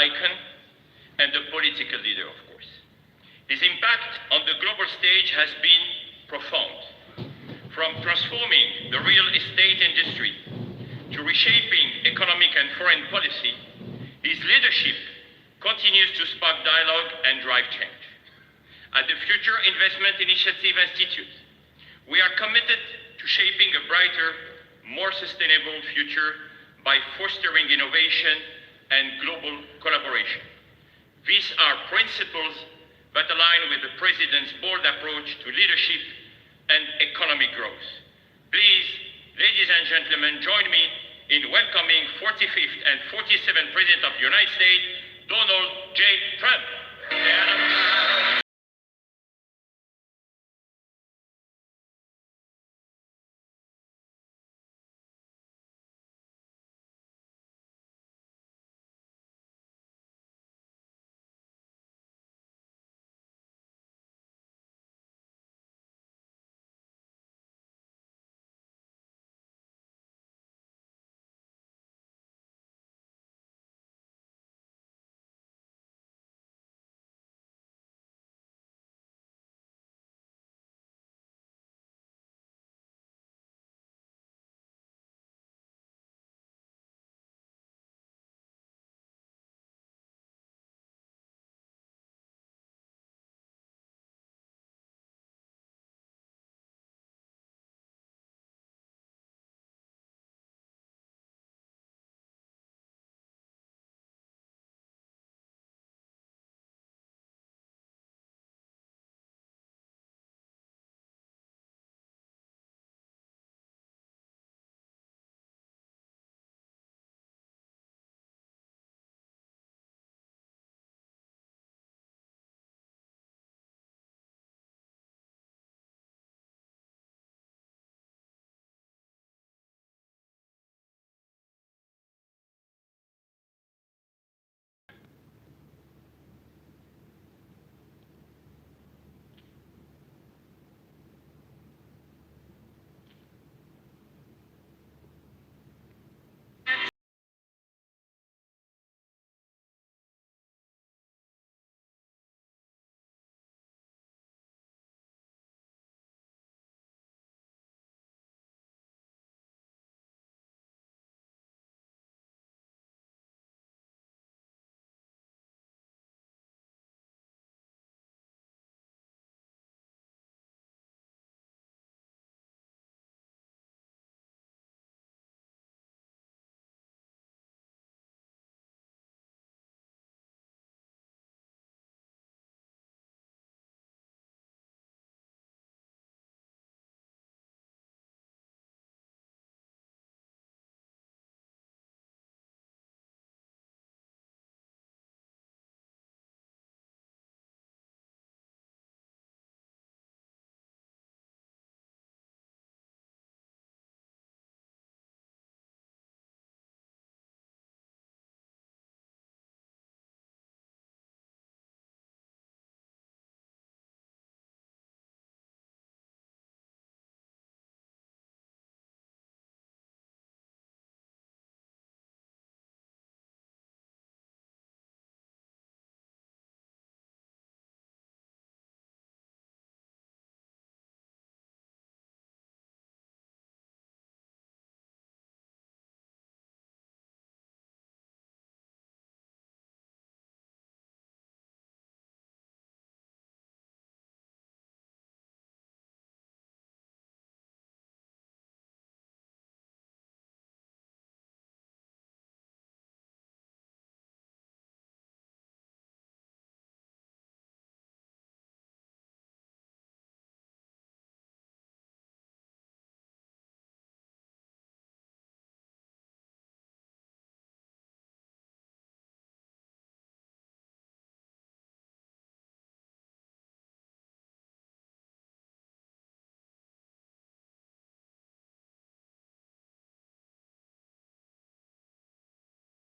icon and a political leader, of course. His impact on the global stage has been profound. From transforming the real estate industry to reshaping economic and foreign policy, his leadership continues to spark dialogue and drive change. At the Future Investment Initiative Institute, we are committed to shaping a brighter, more sustainable future by fostering innovation and global collaboration. These are principles that align with the President's bold approach to leadership and economic growth. Please, ladies and gentlemen, join me in welcoming 45th and 47th President of the United States, Donald J. Trump.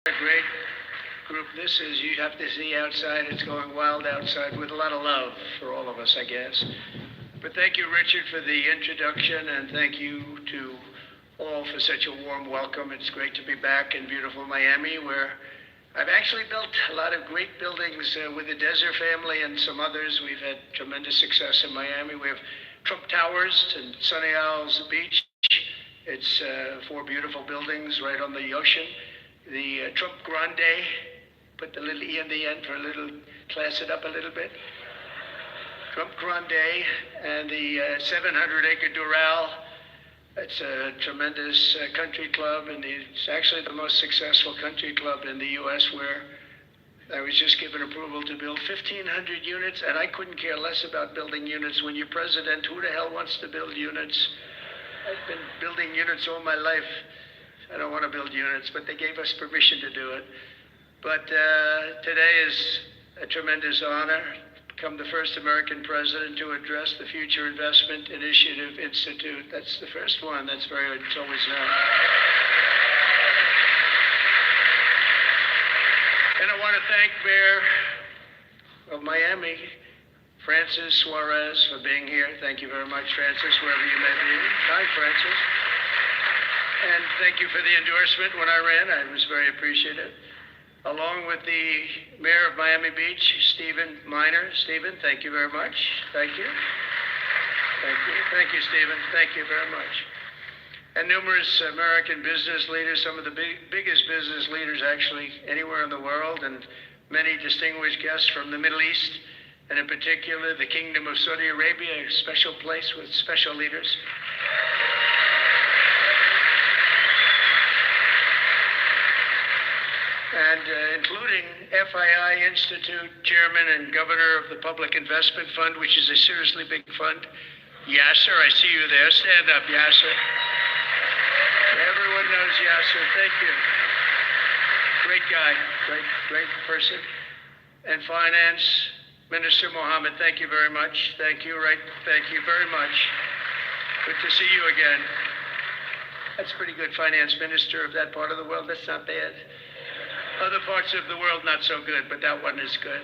A great group this is. You have to see outside. It's going wild outside with a lot of love for all of us, I guess. But thank you, Richard, for the introduction, and thank you to all for such a warm welcome. It's great to be back in beautiful Miami, where I've actually built a lot of great buildings with the Desert family and some others. We've had tremendous success in Miami. We have Trump Towers and Sunny Isles Beach. It's 4 beautiful buildings right on the ocean. The Trump Grande, put the little E in the end for a little, class it up a little bit. Trump Grande and the 700-acre Doral. It's a tremendous country club, and it's actually the most successful country club in the U.S., where I was just given approval to build 1,500 units, and I couldn't care less about building units. When you're president, who the hell wants to build units? I've been building units all my life. I don't want to build units, but they gave us permission to do it. But today is a tremendous honor. Become the first American president to address the Future Investment Initiative Institute. That's the first one. That's it's always known. And I want to thank Mayor of Miami, Francis Suarez, for being here. Thank you very much, Francis, wherever you may be. Hi, Francis. And thank you for the endorsement when I ran. I was very appreciative. Along with the Mayor of Miami Beach, Stephen Miner. Stephen, thank you very much. Thank you. Thank you. Thank you, Stephen. Thank you very much. And numerous American business leaders, some of the biggest business leaders actually anywhere in the world, and many distinguished guests from the Middle East, and in particular the Kingdom of Saudi Arabia, a special place with special leaders. And including FII Institute Chairman and Governor of the Public Investment Fund, which is a seriously big fund. Yasser, I see you there. Stand up, Yasser. Everyone knows Yasser. Thank you. Great guy. Great person. And Finance Minister Mohammed, thank you very much. Thank you. Thank you very much. Good to see you again. That's pretty good, Finance Minister of that part of the world. That's not bad. Other parts of the world, not so good, but that one is good.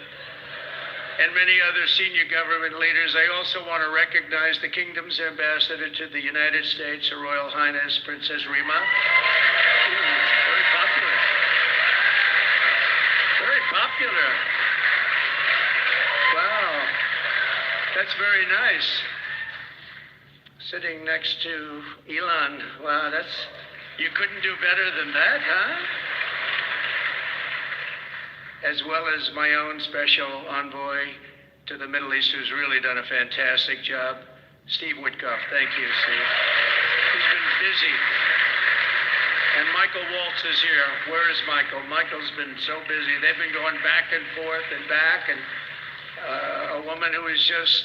And many other senior government leaders. I also want to recognize the Kingdom's ambassador to the United States, Her Royal Highness Princess Rima. Very popular. Very popular. Wow. That's very nice. Sitting next to Elon. Wow, you couldn't do better than that, huh? As well as my own special envoy to the Middle East, who's really done a fantastic job, Steve Witkoff. Thank you, Steve. He's been busy. And Michael Waltz is here. Where is Michael? Michael's been so busy. They've been going back and forth and back, and a woman who was just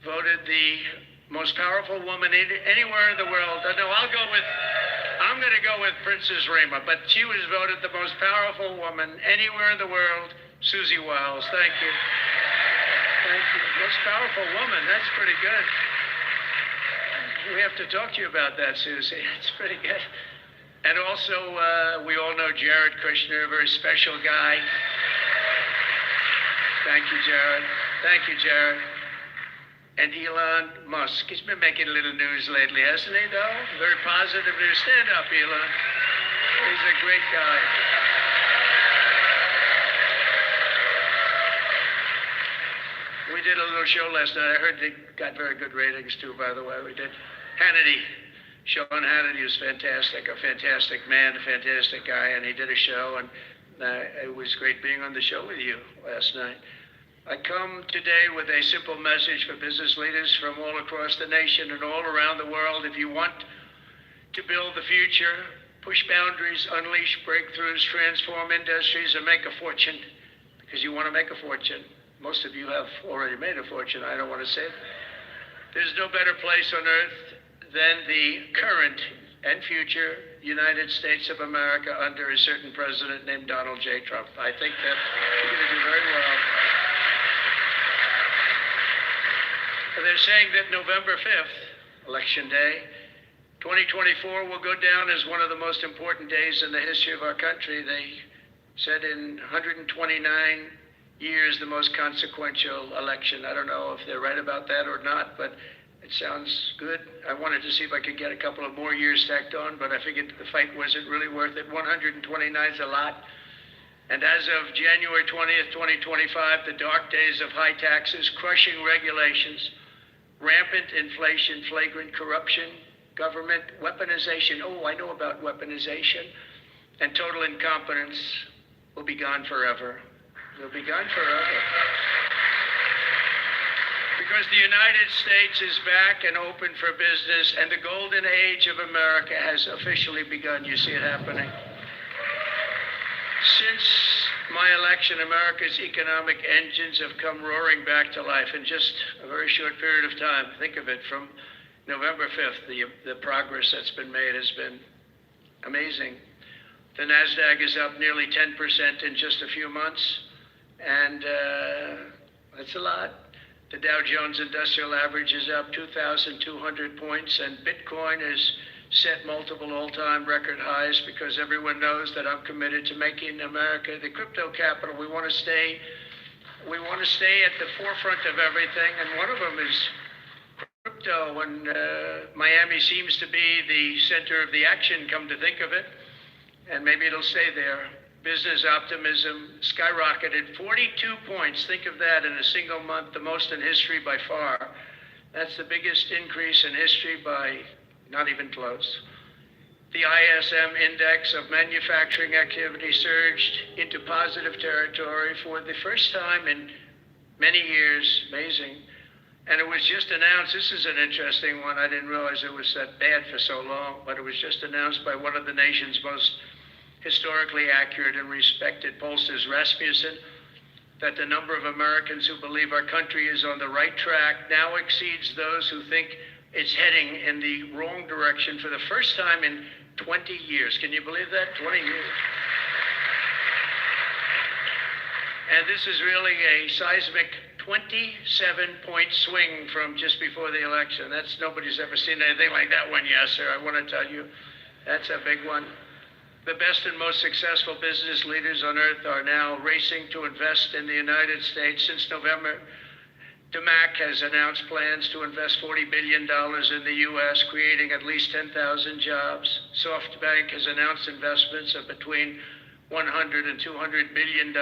voted the most powerful woman anywhere in the world. No, I'm going to go with Princess Rima, but she was voted the most powerful woman anywhere in the world, Susie Wiles. Thank you. Thank you. Most powerful woman. That's pretty good. We have to talk to you about that, Susie. That's pretty good. And also, we all know Jared Kushner, a very special guy. Thank you, Jared. Thank you, Jared. And Elon Musk. He's been making a little news lately, hasn't he, though? Very positive news. Stand up, Elon. He's a great guy. We did a little show last night. I heard they got very good ratings, too, by the way. We did. Hannity. Sean Hannity was fantastic. A fantastic man, a fantastic guy. And he did a show, and it was great being on the show with you last night. I come today with a simple message for business leaders from all across the nation and all around the world. If you want to build the future, push boundaries, unleash breakthroughs, transform industries, and make a fortune, because you want to make a fortune. Most of you have already made a fortune. I don't want to say it. There's no better place on earth than the current and future United States of America under a certain president named Donald J. Trump. I think that you're going to do very well. They're saying that November 5th, Election Day, 2024 will go down as one of the most important days in the history of our country. They said in 129 years, the most consequential election. I don't know if they're right about that or not, but it sounds good. I wanted to see if I could get a couple of more years stacked on, but I figured the fight wasn't really worth it. 129 is a lot. And as of January 20th, 2025, the dark days of high taxes, crushing regulations, rampant inflation, flagrant corruption, government weaponization, oh, I know about weaponization, and total incompetence will be gone forever. They'll be gone forever. Because the United States is back and open for business, and the golden age of America has officially begun. You see it happening. Since my election, America's economic engines have come roaring back to life in just a very short period of time. Think of it, from November 5th, the progress that's been made has been amazing. The NASDAQ is up nearly 10% in just a few months, and that's a lot. The Dow Jones Industrial Average is up 2,200 points, and Bitcoin has set multiple all-time record highs because everyone knows that I'm committed to making America the crypto capital. We want to stay at the forefront of everything, and one of them is crypto, and Miami seems to be the center of the action, come to think of it, and maybe it'll stay there. Business optimism skyrocketed 42 points. Think of that in a single month, the most in history by far. That's the biggest increase in history by not even close. The ISM index of manufacturing activity surged into positive territory for the first time in many years. Amazing. And it was just announced, this is an interesting one, I didn't realize it was that bad for so long, but it was just announced by one of the nation's most historically accurate and respected pollsters, Rasmussen, that the number of Americans who believe our country is on the right track now exceeds those who think it's heading in the wrong direction for the first time in 20 years. Can you believe that? 20 years. And this is really a seismic 27-point swing from just before the election. Nobody's ever seen anything like that one, yes, sir. I want to tell you, that's a big one. The best and most successful business leaders on earth are now racing to invest in the United States. Since November, DMAC has announced plans to invest $40 billion in the U.S., creating at least 10,000 jobs. SoftBank has announced investments of between $100 and $200 billion,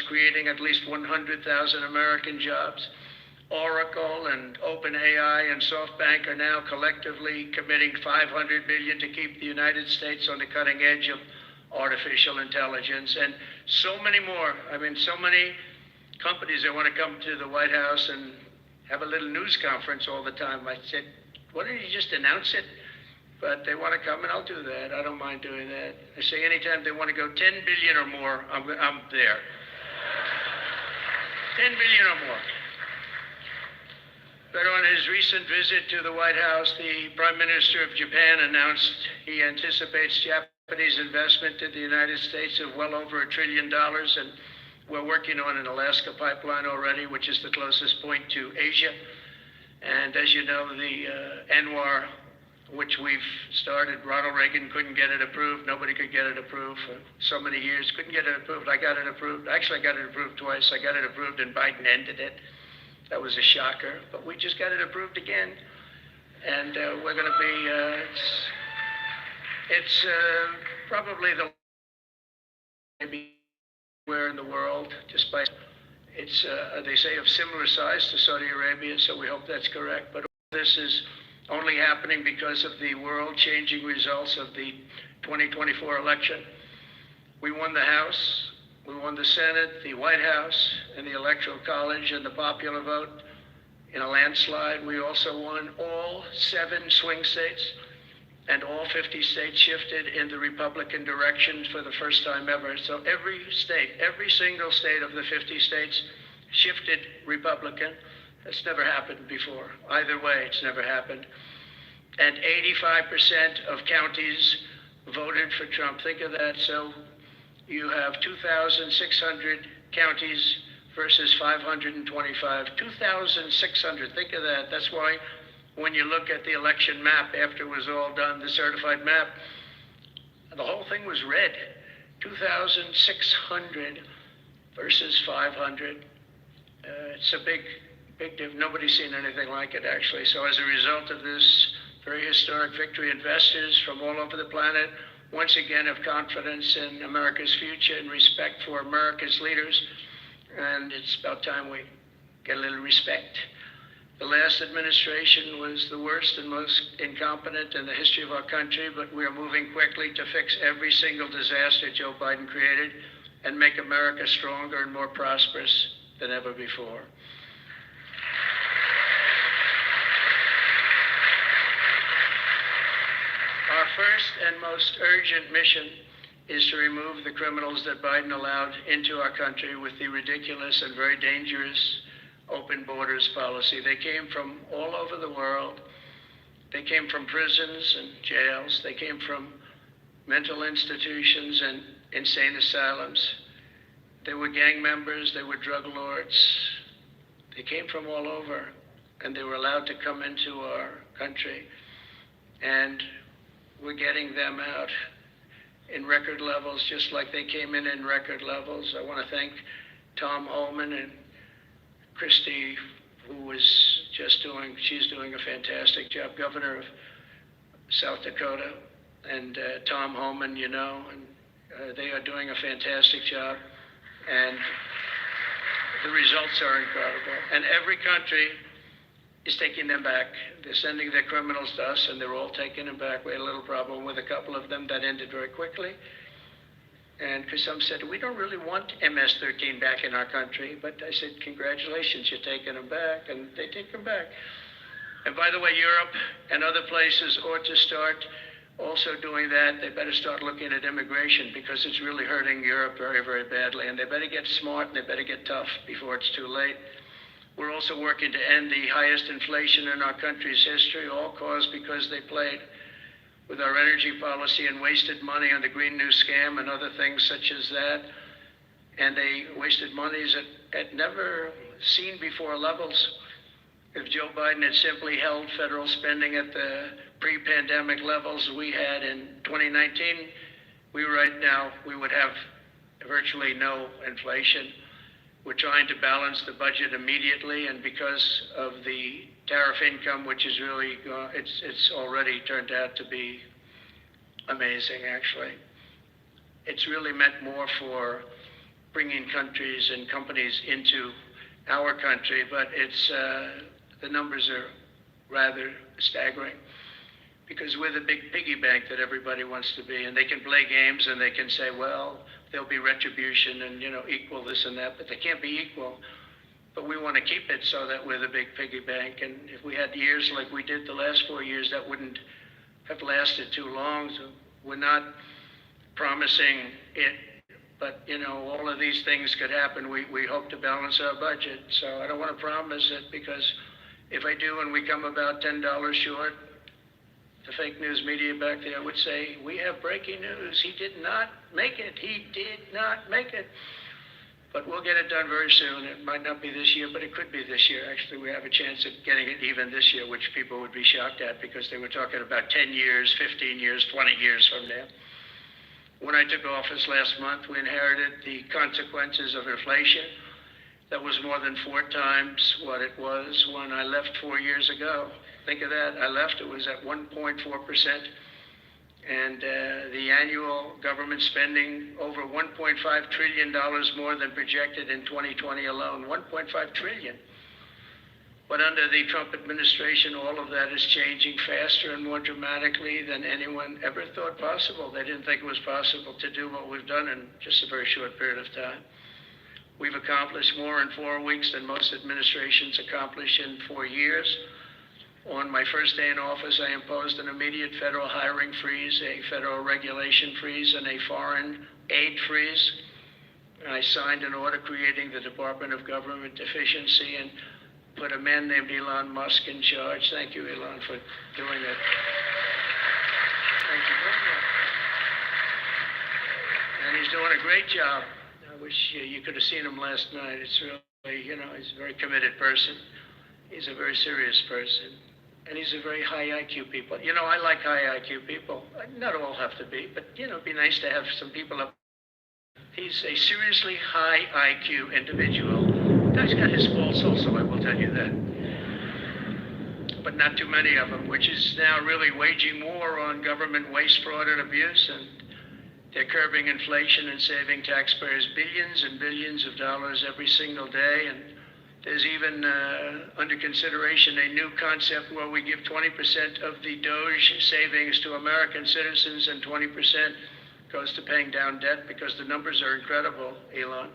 creating at least 100,000 American jobs. Oracle and OpenAI and SoftBank are now collectively committing $500 billion to keep the United States on the cutting edge of artificial intelligence, and so many more. I mean, so many companies that want to come to the White House and have a little news conference all the time. I said, why don't you just announce it? But they want to come, and I'll do that. I don't mind doing that. I say anytime they want to go 10 billion or more, I'm there. 10 billion or more. But on his recent visit to the White House, the Prime Minister of Japan announced he anticipates Japanese investment in the United States of well over $1 trillion, and we're working on an Alaska pipeline already, which is the closest point to Asia. And as you know, the ANWR, which we've started, Ronald Reagan couldn't get it approved. Nobody could get it approved for so many years. Couldn't get it approved. I got it approved. Actually, I got it approved twice. I got it approved and Biden ended it. That was a shocker, but we just got it approved again. And we're going to be, it's probably the maybe where in the world, just by, it's, they say of similar size to Saudi Arabia, so we hope that's correct. But this is only happening because of the world-changing results of the 2024 election. We won the House. We won the Senate, the White House, and the Electoral College, and the popular vote in a landslide. We also won all 7 swing states, and all 50 states shifted in the Republican direction for the first time ever. So every state, every single state of the 50 states shifted Republican. That's never happened before. Either way, it's never happened. And 85% of counties voted for Trump. Think of that. So you have 2,600 counties versus 525. 2,600, think of that. That's why when you look at the election map after it was all done, the certified map, the whole thing was red. 2,600 versus 500. It's a big difference. Nobody's seen anything like it, actually. So as a result of this very historic victory, investors from all over the planet once again have confidence in America's future and respect for America's leaders. And it's about time we get a little respect. The last administration was the worst and most incompetent in the history of our country, but we are moving quickly to fix every single disaster Joe Biden created and make America stronger and more prosperous than ever before. Our first and most urgent mission is to remove the criminals that Biden allowed into our country with the ridiculous and very dangerous open borders policy. They came from all over the world. They came from prisons and jails. They came from mental institutions and insane asylums. They were gang members. They were drug lords. They came from all over, and they were allowed to come into our country. And we're getting them out in record levels, just like they came in record levels. I want to thank Tom Homan and Christie, who was she's doing a fantastic job, governor of South Dakota, and Tom Homan, and they are doing a fantastic job, and the results are incredible. And every country is taking them back. They're sending their criminals to us, and they're all taking them back. We had a little problem with a couple of them that ended very quickly. And because some said, we don't really want MS-13 back in our country. But I said, congratulations, you're taking them back. And they take them back. And by the way, Europe and other places ought to start also doing that. They better start looking at immigration, because it's really hurting Europe very, very badly. And they better get smart, and they better get tough before it's too late. We're also working to end the highest inflation in our country's history, all caused because they played with our energy policy and wasted money on the Green New Scam and other things such as that. And they wasted monies at never seen before levels. If Joe Biden had simply held federal spending at the pre-pandemic levels we had in 2019, we would have virtually no inflation. We're trying to balance the budget immediately, and because of the tariff income, which is really, it's already turned out to be amazing, actually. It's really meant more for bringing countries and companies into our country, but the numbers are rather staggering, because we're the big piggy bank that everybody wants to be, and they can play games and they can say, well, there'll be retribution and, equal this and that, but they can't be equal. But we want to keep it so that we're the big piggy bank. And if we had years like we did the last 4 years, that wouldn't have lasted too long. So we're not promising it, but, all of these things could happen. We hope to balance our budget. So I don't want to promise it, because if I do and we come about $10 short, the fake news media back there would say, we have breaking news. He did not make it. He did not make it. But we'll get it done very soon. It might not be this year, but it could be this year. Actually, we have a chance of getting it even this year, which people would be shocked at, because they were talking about 10 years, 15 years, 20 years from now. When I took office last month, we inherited the consequences of inflation. That was more than 4 times what it was when I left 4 years ago. Think of that. I left, it was at 1.4%. And the annual government spending over $1.5 trillion more than projected in 2020 alone. 1.5 trillion. But under the Trump administration, all of that is changing faster and more dramatically than anyone ever thought possible. They didn't think it was possible to do what we've done in just a very short period of time. We've accomplished more in 4 weeks than most administrations accomplish in 4 years. On my first day in office, I imposed an immediate federal hiring freeze, a federal regulation freeze, and a foreign aid freeze. And I signed an order creating the Department of Government Efficiency and put a man named Elon Musk in charge. Thank you, Elon, for doing it. Thank you very much. And he's doing a great job. I wish you could have seen him last night. It's really, he's a very committed person. He's a very serious person. And he's a very high IQ people. I like high IQ people. Not all have to be, but, it'd be nice to have some people up. He's a seriously high IQ individual. Guy's got his faults also, I will tell you that. but not too many of them, which is now really waging war on government waste, fraud, and abuse. And they're curbing inflation and saving taxpayers billions and billions of dollars every single day. And there's even under consideration a new concept where we give 20% of the Doge savings to American citizens and 20% goes to paying down debt, because the numbers are incredible, Elon.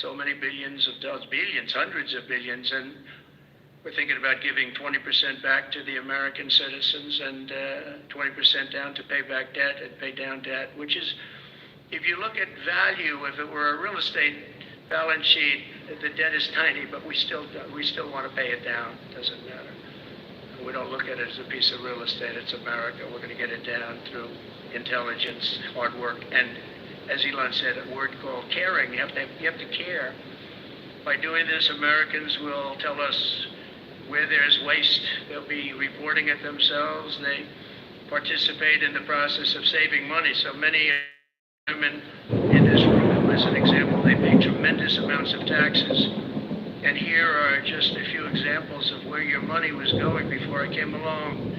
So many billions of dollars, billions, hundreds of billions, and we're thinking about giving 20% back to the American citizens and 20% down to pay back debt and pay down debt, which is, if you look at value, if it were a real estate balance sheet, the debt is tiny, but we still want to pay it down. Doesn't matter. We don't look at it as a piece of real estate. It's America. We're going to get it down through intelligence, hard work, and as Elon said, a word called caring. You have to care. By doing this, Americans will tell us where there's waste. They'll be reporting it themselves. They participate in the process of saving money. So many women in this room, as an example, they pay tremendous amounts of taxes. And here are just a few examples of where your money was going before I came along.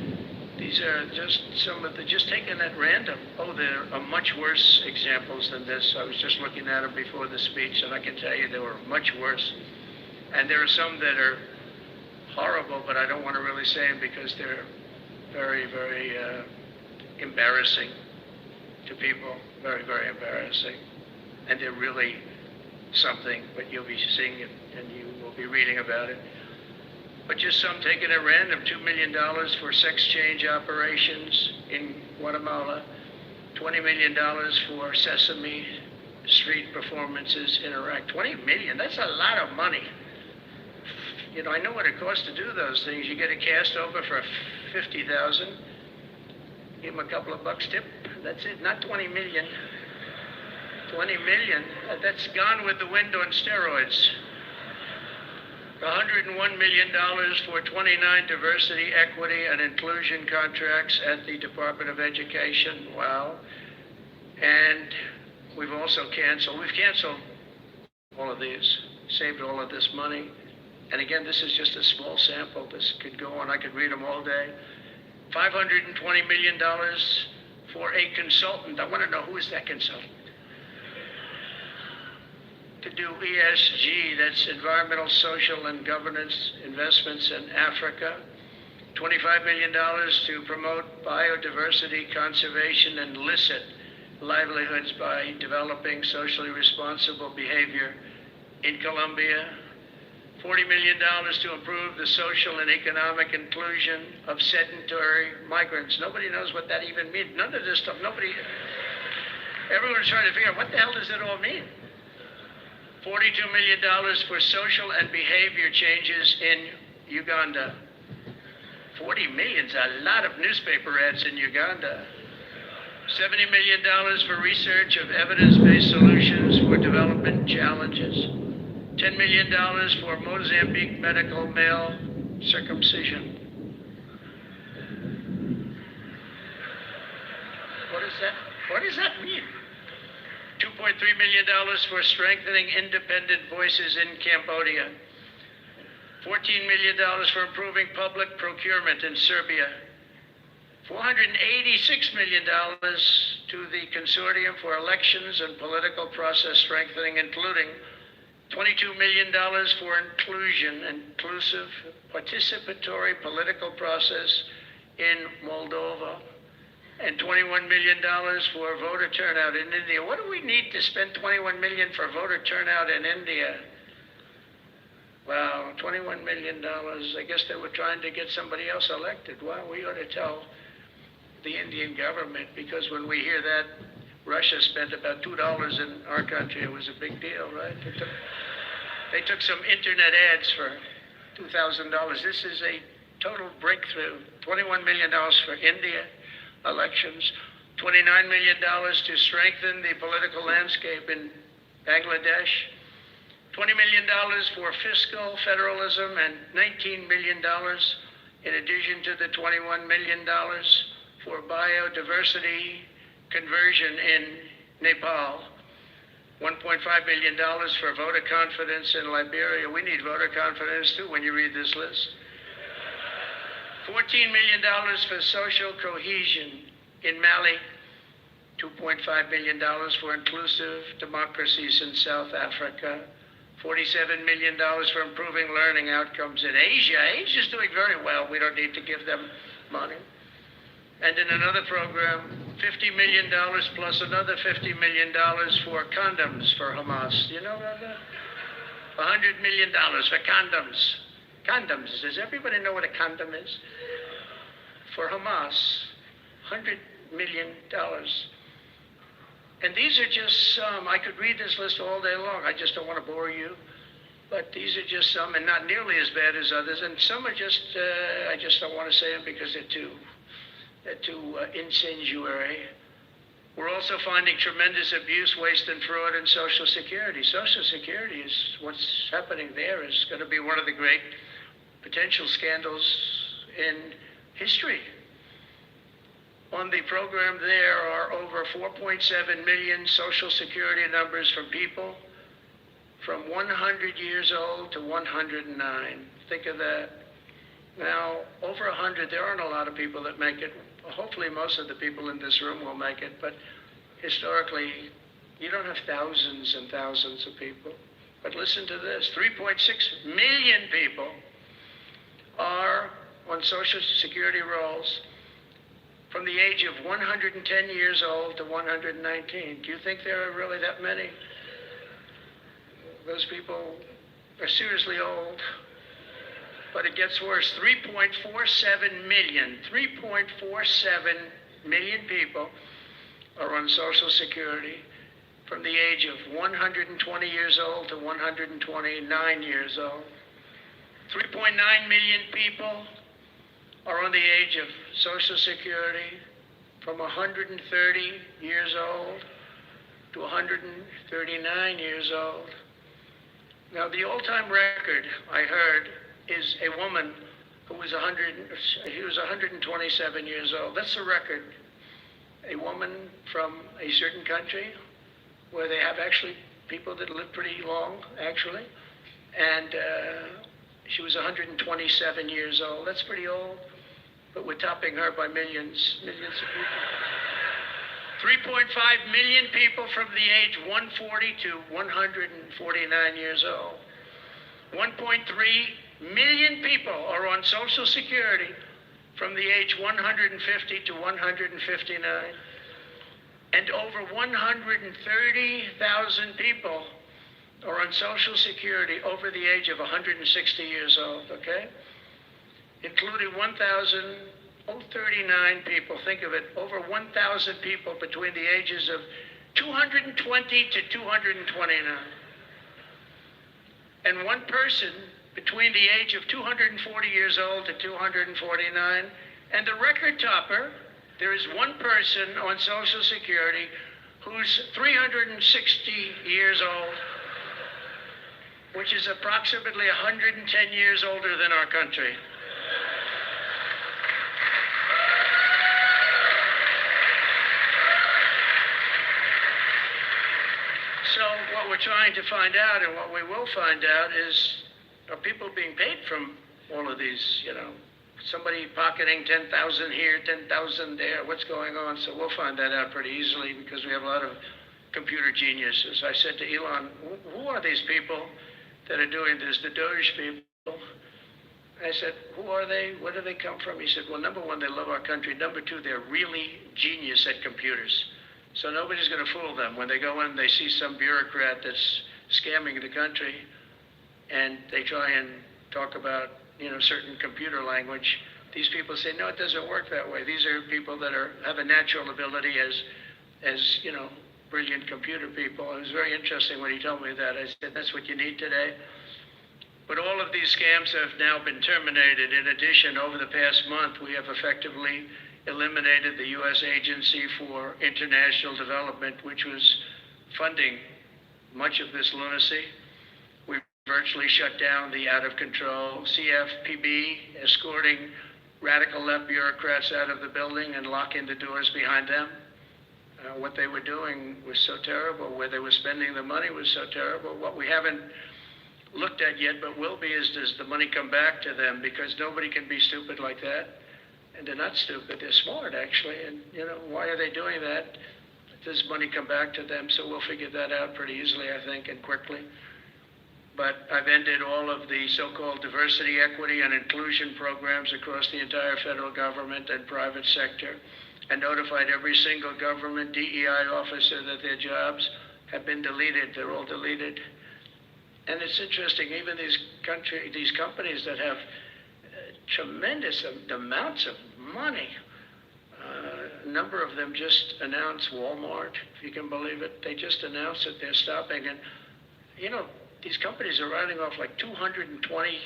These are just some of the, just taken at random. Oh, there are much worse examples than this. I was just looking at them before the speech, and I can tell you they were much worse. And there are some that are horrible, but I don't want to really say them because they're very, very embarrassing to people. Very, very embarrassing. And they're really something, but you'll be seeing it and you will be reading about it. But just some taken at random, $2 million for sex change operations in Guatemala, $20 million for Sesame Street performances in Iraq. 20 million, that's a lot of money. You know, I know what it costs to do those things. You get a cast over for 50,000, give them a couple of bucks tip, that's it, not 20 million. 20 million, that's Gone with the Wind on steroids. $101 million for 29 diversity, equity, and inclusion contracts at the Department of Education. Wow. And we've canceled all of these, saved all of this money. And again, this is just a small sample. This could go on, I could read them all day. $520 million for a consultant. I want to know, who is that consultant? To do ESG, that's environmental, social, and governance investments in Africa. $25 million to promote biodiversity conservation and illicit livelihoods by developing socially responsible behavior in Colombia. $40 million to improve the social and economic inclusion of sedentary migrants. Nobody knows what that even means. None of this stuff, everyone's trying to figure out what the hell does it all mean. $42 million for social and behavior changes in Uganda. 40 million's a lot of newspaper ads in Uganda. $70 million for research of evidence-based solutions for development challenges. $10 million for Mozambique medical male circumcision. What does that mean? $2.3 million for strengthening independent voices in Cambodia. $14 million for improving public procurement in Serbia. $486 million to the Consortium for Elections and Political Process Strengthening, including $22 million for inclusive, participatory political process in Moldova, and $21 million for voter turnout in India. What do we need to spend $21 million for voter turnout in India? Wow, $21 million. I guess they were trying to get somebody else elected. Well, we ought to tell the Indian government, because when we hear that Russia spent about $2 in our country, it was a big deal, right? They took some internet ads for $2,000. This is a total breakthrough. $21 million for India elections, $29 million to strengthen the political landscape in Bangladesh, $20 million for fiscal federalism, and $19 million in addition to the $21 million for biodiversity conversion in Nepal. $1.5 billion for voter confidence in Liberia. We need voter confidence too when you read this list. $14 million for social cohesion in Mali, $2.5 million for inclusive democracies in South Africa, $47 million for improving learning outcomes in Asia. Asia's doing very well. We don't need to give them money. And in another program, $50 million plus another $50 million for condoms for Hamas. Do you know about that? $100 million for condoms. Condoms. Does everybody know what a condom is? For Hamas, $100 million. And these are just some. I could read this list all day long. I just don't want to bore you. But these are just some, and not nearly as bad as others. And some are just, I just don't want to say them because they're too incendiary. We're also finding tremendous abuse, waste, and fraud in Social Security. Social Security is, what's happening there is going to be one of the great potential scandals in history. On the program there are over 4.7 million Social Security numbers from people from 100 years old to 109. Think of that. Now, over 100, there aren't a lot of people that make it. Hopefully most of the people in this room will make it, but historically, you don't have thousands and thousands of people. But listen to this, 3.6 million people are on Social Security rolls from the age of 110 years old to 119. Do you think there are really that many? Those people are seriously old. But it gets worse. 3.47 million people are on Social Security from the age of 120 years old to 129 years old. 3.9 million people are on the age of Social Security from 130 years old to 139 years old. Now, the all-time record, I heard, is a woman who was 127 years old. That's the record. A woman from a certain country where they have actually people that live pretty long, actually. And she was 127 years old. That's pretty old, but we're topping her by millions of people. 3.5 million people from the age 140 to 149 years old. 1.3 million people are on Social Security from the age 150 to 159. And over 130,000 people are on Social Security over the age of 160 years old, okay? Including 1,039 people, think of it, over 1,000 people between the ages of 220 to 229. And one person between the age of 240 years old to 249. And the record topper, there is one person on Social Security who's 360 years old, which is approximately 110 years older than our country. So what we're trying to find out, and what we will find out, is are people being paid from all of these, somebody pocketing 10,000 here, 10,000 there, what's going on? So we'll find that out pretty easily because we have a lot of computer geniuses. I said to Elon, who are these people that are doing this, the Doge people? I said, who are they? Where do they come from? He said, well, number one, they love our country. Number two, they're really genius at computers. So nobody's going to fool them. When they go in, they see some bureaucrat that's scamming the country, and they try and talk about, certain computer language. These people say, no, it doesn't work that way. These are people that have a natural ability as brilliant computer people. It was very interesting when he told me that. I said, that's what you need today. But all of these scams have now been terminated. In addition, over the past month, we have effectively eliminated the U.S. Agency for International Development, which was funding much of this lunacy. We virtually shut down the out-of-control CFPB, escorting radical left bureaucrats out of the building and locking the doors behind them. What they were doing was so terrible. Where they were spending the money was so terrible. What we haven't looked at yet, but will be, is does the money come back to them? Because nobody can be stupid like that. And they're not stupid, they're smart actually. And why are they doing that? Does money come back to them? So we'll figure that out pretty easily, I think, and quickly. But I've ended all of the so-called diversity, equity, and inclusion programs across the entire federal government and private sector, and notified every single government DEI officer that their jobs have been deleted. They're all deleted. And it's interesting, even these companies that have tremendous amounts of money, a number of them just announced, Walmart, if you can believe it, they just announced that they're stopping. And, these companies are writing off like $220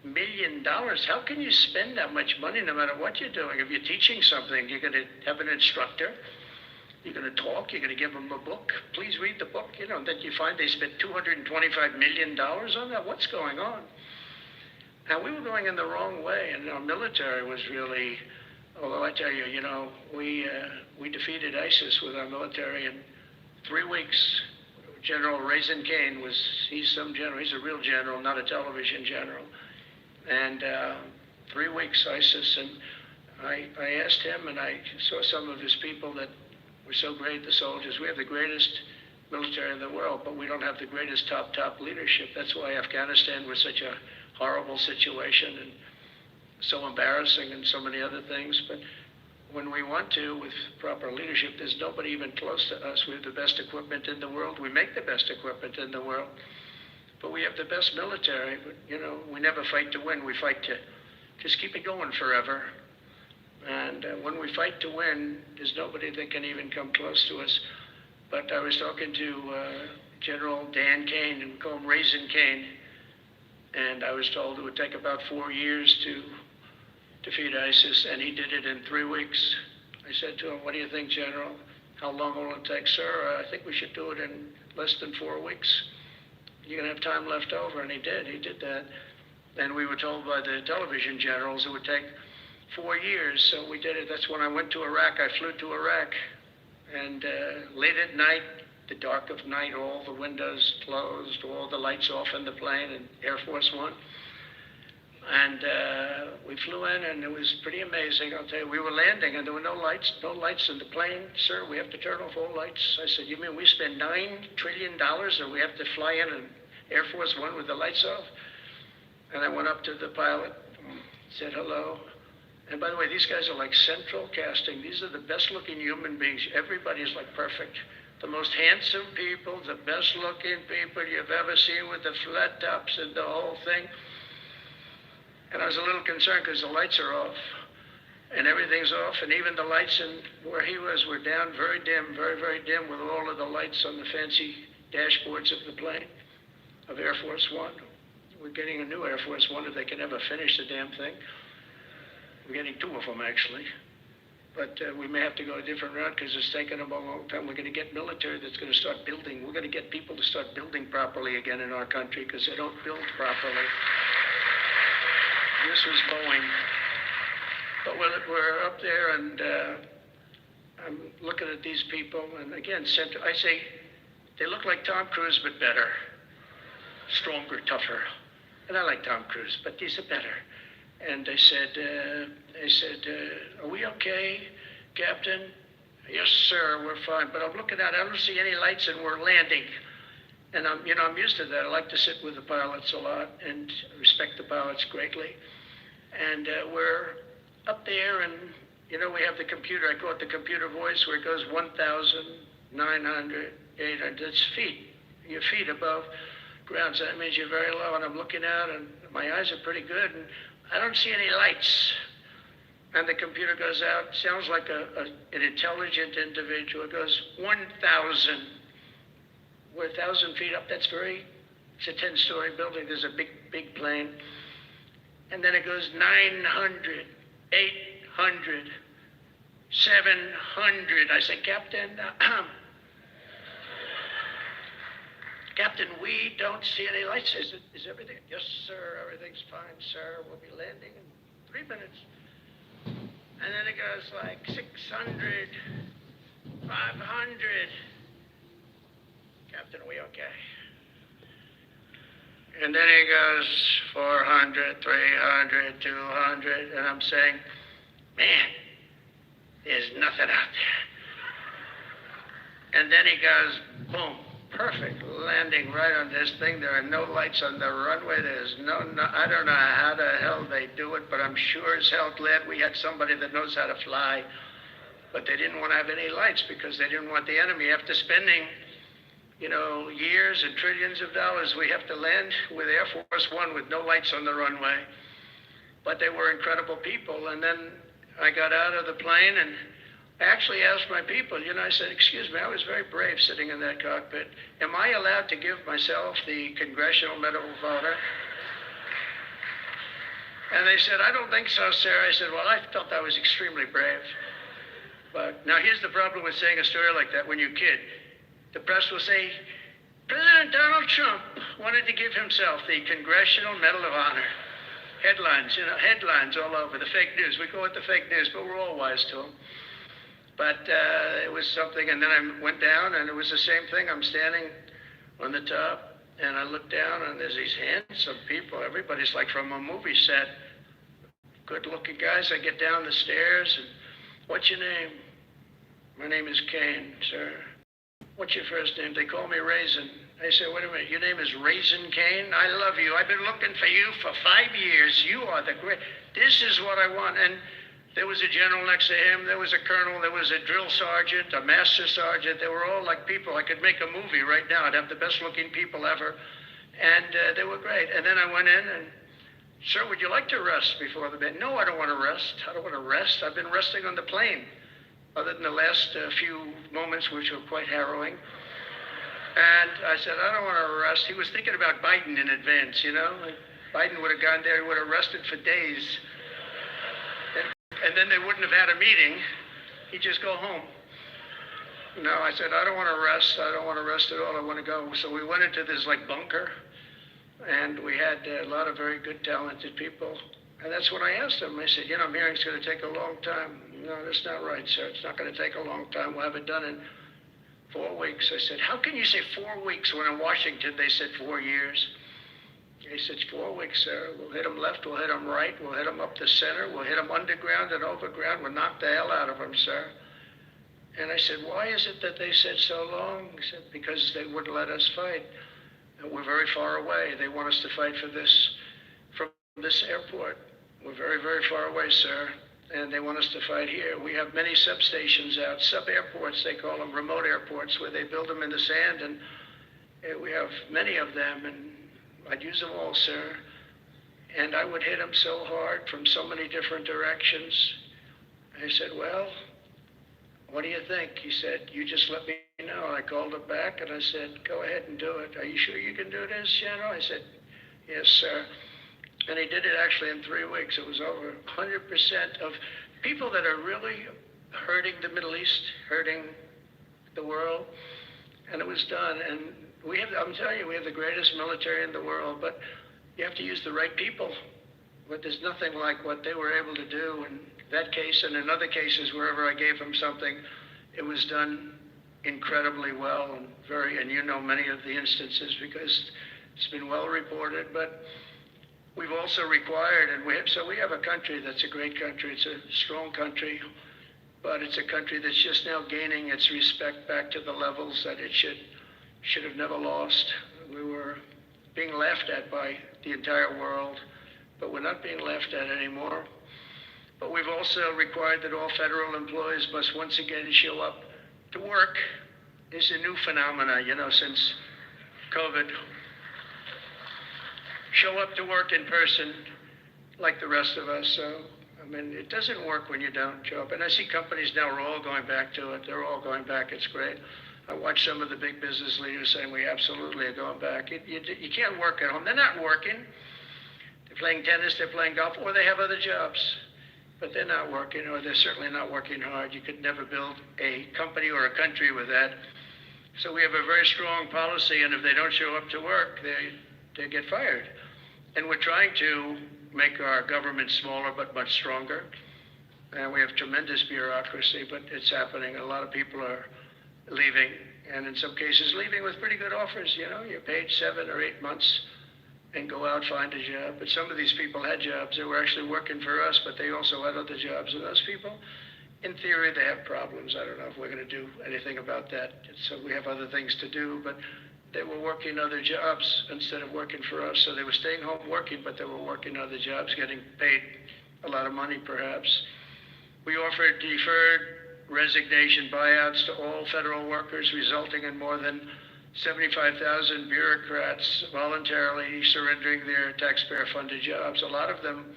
million. How can you spend that much money no matter what you're doing? If you're teaching something, you're going to have an instructor, you're going to talk, you're going to give them a book. Please read the book. Then you find they spent $225 million on that. What's going on? Now, we were going in the wrong way, and our military was really, although I tell you, we defeated ISIS with our military in 3 weeks. General Raisin Kane he's some general, he's a real general, not a television general. And 3 weeks ISIS, and I asked him, and I saw some of his people that were so great, the soldiers. We have the greatest military in the world, but we don't have the greatest top leadership. That's why Afghanistan was such a horrible situation and so embarrassing and so many other things. But when we want to, with proper leadership, there's nobody even close to us. We have the best equipment in the world. We make the best equipment in the world. But we have the best military. But, we never fight to win. We fight to just keep it going forever. And when we fight to win, there's nobody that can even come close to us. But I was talking to General Dan Kane, and we call him Raisin Kane. And I was told it would take about 4 years to defeat ISIS, and he did it in 3 weeks. I said to him, "What do you think, General? How long will it take?" "Sir, I think we should do it in less than 4 weeks. You're going to have time left over." And he did that. And we were told by the television generals it would take 4 years, so we did it. That's when I went to Iraq. I flew to Iraq, and late at night, the dark of night, all the windows closed, all the lights off in the plane, in Air Force One. And we flew in, and it was pretty amazing. I'll tell you, we were landing, and there were no lights in the plane. "Sir, we have to turn off all lights." I said, "You mean we spend $9 trillion, and we have to fly in an Air Force One with the lights off?" And I went up to the pilot, said hello. And by the way, these guys are like central casting. These are the best-looking human beings. Everybody's like perfect. The most handsome people, the best-looking people you've ever seen with the flat tops and the whole thing. And I was a little concerned because the lights are off, and everything's off, and even the lights in where he was were down, very dim, very, very dim, with all of the lights on the fancy dashboards of the plane, of Air Force One. We're getting a new Air Force One if they can ever finish the damn thing. We're getting 2 of them, actually. But we may have to go a different route because it's taken them a long time. We're going to get military that's going to start building. We're going to get people to start building properly again in our country because they don't build properly. This was Boeing. But we're up there, and I'm looking at these people, and again, I say, they look like Tom Cruise, but better. Stronger, tougher. And I like Tom Cruise, but these are better. And they said, "Are we okay, Captain?" "Yes, sir, we're fine." But I'm looking out, I don't see any lights, and we're landing. And I'm used to that. I like to sit with the pilots a lot and respect the pilots greatly. And we're up there, and we have the computer. I call it the computer voice, where it goes 1,900, 800. That's feet. Your feet above ground. So that means you're very low. And I'm looking out, and my eyes are pretty good, and I don't see any lights. And the computer goes out. Sounds like an intelligent individual. It goes 1,000. We're 1,000 feet up. It's a 10-story building. There's a big plane. And then it goes 900, 800, 700. I say, "Captain, Captain, we don't see any lights. Is everything?" "Yes, sir, everything's fine, sir. We'll be landing in 3 minutes." And then it goes like 600, 500. "Captain, are we okay?" And then he goes 400, 300, 200, and I'm saying, man, there's nothing out there. And then he goes, boom, perfect landing right on this thing. There are no lights on the runway. There's no, I don't know how the hell they do it, but I'm sure as hell glad we had somebody that knows how to fly. But they didn't want to have any lights because they didn't want the enemy. After spending, years and trillions of dollars, we have to land with Air Force One with no lights on the runway. But they were incredible people. And then I got out of the plane and I actually asked my people, I said, excuse me, I was very brave sitting in that cockpit. Am I allowed to give myself the Congressional Medal of Honor? And they said, I don't think so, sir. I said, well, I felt I was extremely brave. But now here's the problem with saying a story like that when you kid. The press will say, President Donald Trump wanted to give himself the Congressional Medal of Honor. Headlines, headlines all over, the fake news. We go with the fake news, but we're all wise to them. But it was something, and then I went down, and it was the same thing. I'm standing on the top, and I look down, and there's these handsome people. Everybody's like from a movie set. Good-looking guys. I get down the stairs, and what's your name? My name is Kane, sir. What's your first name? They call me Raisin. I say, wait a minute, your name is Raisin Kane? I love you. I've been looking for you for 5 years. You are the great. This is what I want. And there was a general next to him. There was a colonel. There was a drill sergeant, a master sergeant. They were all like people. I could make a movie right now. I'd have the best looking people ever. And they were great. And then I went in and, sir, would you like to rest before the bed? No, I don't want to rest. I don't want to rest. I've been resting on the plane, other than the last few moments, which were quite harrowing. And I said, I don't want to rest. He was thinking about Biden in advance, Biden would have gone there, he would have rested for days. And then they wouldn't have had a meeting. He'd just go home. No, I said, I don't want to rest. I don't want to rest at all. I want to go. So we went into this bunker, and we had a lot of very good, talented people. And that's when I asked them. I said, I'm hearing it's going to take a long time. No, that's not right, sir. It's not going to take a long time. We'll have it done in 4 weeks. I said, how can you say 4 weeks when in Washington they said 4 years? He said, 4 weeks, sir. We'll hit them left, we'll hit them right, we'll hit them up the center, we'll hit them underground and overground. We'll knock the hell out of them, sir. And I said, why is it that they said so long? He said, because they wouldn't let us fight. And we're very far away. They want us to fight from this airport. We're very, very far away, sir. And they want us to fight here. We have many substations out, sub-airports, they call them, remote airports, where they build them in the sand, and we have many of them, and I'd use them all, sir. And I would hit them so hard from so many different directions. I said, well, what do you think? He said, you just let me know. I called him back, and I said, go ahead and do it. Are you sure you can do this, I said, yes, sir. And he did it actually in 3 weeks. It was over 100% of people that are really hurting the Middle East, hurting the world. And it was done. And I'm telling you, we have the greatest military in the world, but you have to use the right people. But there's nothing like what they were able to do in that case and in other cases, wherever I gave them something, it was done incredibly well and many of the instances because it's been well reported. But we've also required, we have a country that's a great country. It's a strong country, but it's a country that's just now gaining its respect back to the levels that it should have never lost. We were being laughed at by the entire world, but we're not being laughed at anymore. But we've also required that all federal employees must once again show up to work. It's a new phenomena, since COVID. Show up to work in person like the rest of us. So, it doesn't work when you don't show up. And I see companies now are all going back to it. They're all going back. It's great. I watch some of the big business leaders saying we absolutely are going back. You can't work at home. They're not working. They're playing tennis, they're playing golf, or they have other jobs. But they're not working, or they're certainly not working hard. You could never build a company or a country with that. So we have a very strong policy, and if they don't show up to work, they get fired. And we're trying to make our government smaller but much stronger. And we have tremendous bureaucracy, but it's happening. A lot of people are leaving, and in some cases leaving with pretty good offers. You're paid 7 or 8 months and go out, find a job. But some of these people had jobs. They were actually working for us, but they also had other jobs. And those people, in theory, they have problems. I don't know if we're going to do anything about that. So we have other things to do, but they were working other jobs instead of working for us. So they were staying home working, but they were working other jobs, getting paid a lot of money perhaps. We offered deferred resignation buyouts to all federal workers, resulting in more than 75,000 bureaucrats voluntarily surrendering their taxpayer-funded jobs. A lot of them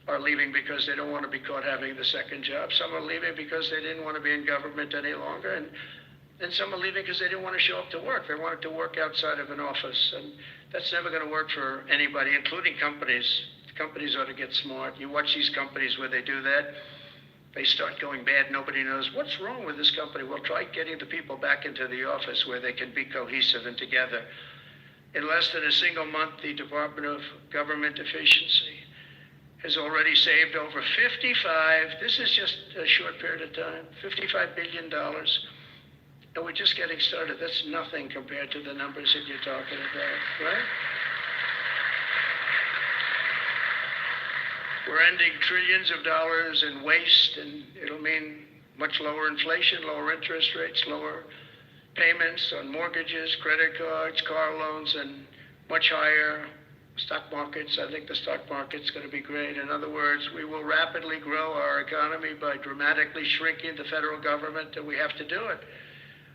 are leaving because they don't want to be caught having the second job. Some are leaving because they didn't want to be in government any longer, and some are leaving because they didn't want to show up to work. They wanted to work outside of an office, and that's never going to work for anybody, including companies. Companies ought to get smart. You watch these companies where they do that, they start going bad. Nobody knows what's wrong with this company. Well, try getting the people back into the office where they can be cohesive and together. In less than a single month, the Department of Government Efficiency has already saved over this is just a short period of time, $55 billion. And we're just getting started. That's nothing compared to the numbers that you're talking about, right? We're ending trillions of dollars in waste, and it'll mean much lower inflation, lower interest rates, lower payments on mortgages, credit cards, car loans, and much higher stock markets. I think the stock market's going to be great. In other words, we will rapidly grow our economy by dramatically shrinking the federal government, and we have to do it.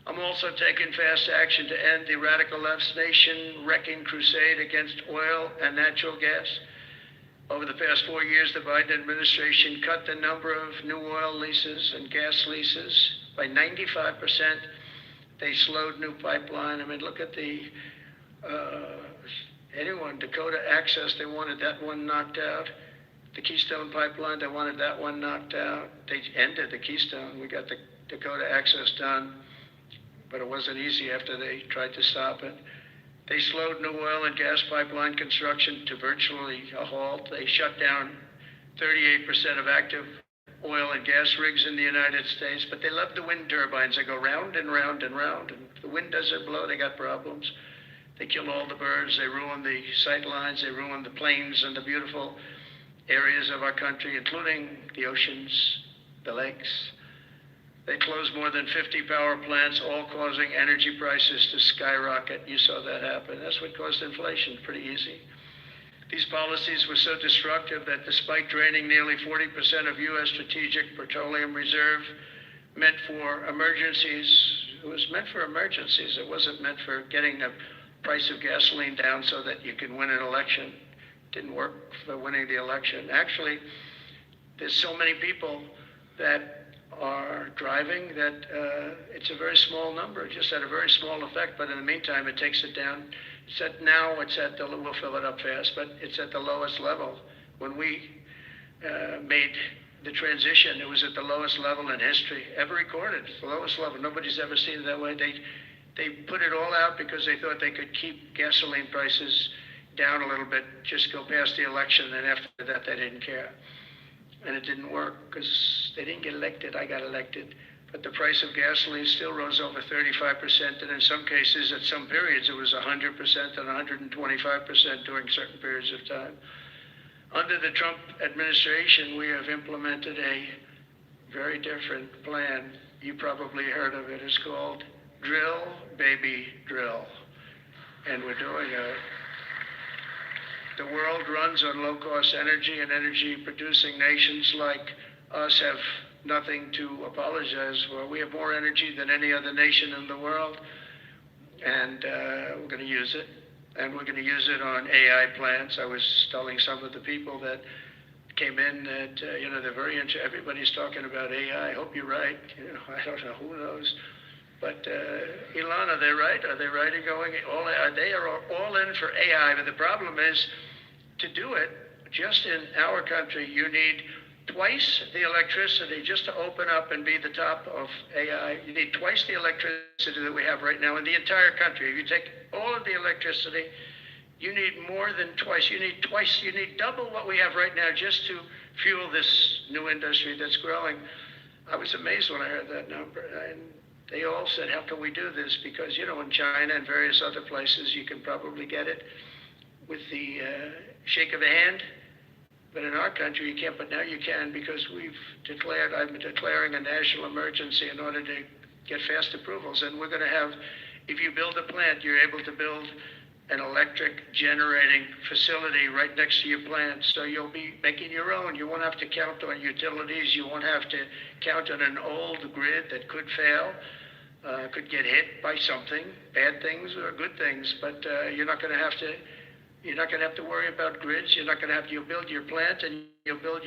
I'm also taking fast action to end the radical left's nation-wrecking crusade against oil and natural gas. Over the past 4 years, the Biden administration cut the number of new oil leases and gas leases by 95%. They slowed new pipeline. I mean, look at Dakota Access, they wanted that one knocked out. The Keystone Pipeline, they wanted that one knocked out. They ended the Keystone. We got the Dakota Access done, but it wasn't easy after they tried to stop it. They slowed new oil and gas pipeline construction to virtually a halt. They shut down 38% of active oil and gas rigs in the United States, but they love the wind turbines. They go round and round and round, and if the wind doesn't blow, they got problems. They kill all the birds, they ruin the sight lines, they ruin the plains and the beautiful areas of our country, including the oceans, the lakes. They closed more than 50 power plants, all causing energy prices to skyrocket. You saw that happen. That's what caused inflation, pretty easy. These policies were so destructive that despite draining nearly 40% of U.S. strategic petroleum reserve meant for emergencies, it was meant for emergencies. It wasn't meant for getting the price of gasoline down so that you can win an election. It didn't work for winning the election. Actually, there's so many people that are driving that it's a very small number. It just had a very small effect, but in the meantime, it takes it down. We'll fill it up fast, but it's at the lowest level. When we made the transition, it was at the lowest level in history ever recorded. It's the lowest level. Nobody's ever seen it that way. They put it all out because they thought they could keep gasoline prices down a little bit, just go past the election, and after that, they didn't care. And it didn't work because they didn't get elected. I got elected. But the price of gasoline still rose over 35%, and in some cases, at some periods, it was 100% and 125% during certain periods of time. Under the Trump administration, we have implemented a very different plan. You probably heard of it. It's called Drill, Baby, Drill. And we're doing it. The world runs on low-cost energy, and energy-producing nations like us have nothing to apologize for. We have more energy than any other nation in the world, and we're going to use it. And we're going to use it on AI plants. I was telling some of the people that came in that, they're very into, everybody's talking about AI. I hope you're right. I don't know, who knows. But Elon, are they right? Are they right in going, they are all in for AI, but the problem is, to do it, just in our country, you need twice the electricity just to open up and be the top of AI. You need twice the electricity that we have right now in the entire country. If you take all of the electricity, you need more than twice. You need double what we have right now just to fuel this new industry that's growing. I was amazed when I heard that number. And they all said, how can we do this? Because, in China and various other places, you can probably get it. with the shake of a hand. But in our country, you can't, but now you can, because I'm declaring a national emergency in order to get fast approvals. And we're going to have, if you build a plant, you're able to build an electric generating facility right next to your plant. So you'll be making your own. You won't have to count on utilities. You won't have to count on an old grid that could fail, could get hit by something, bad things or good things. But you're not going to have to worry about grids. You'll build your plant, and you'll build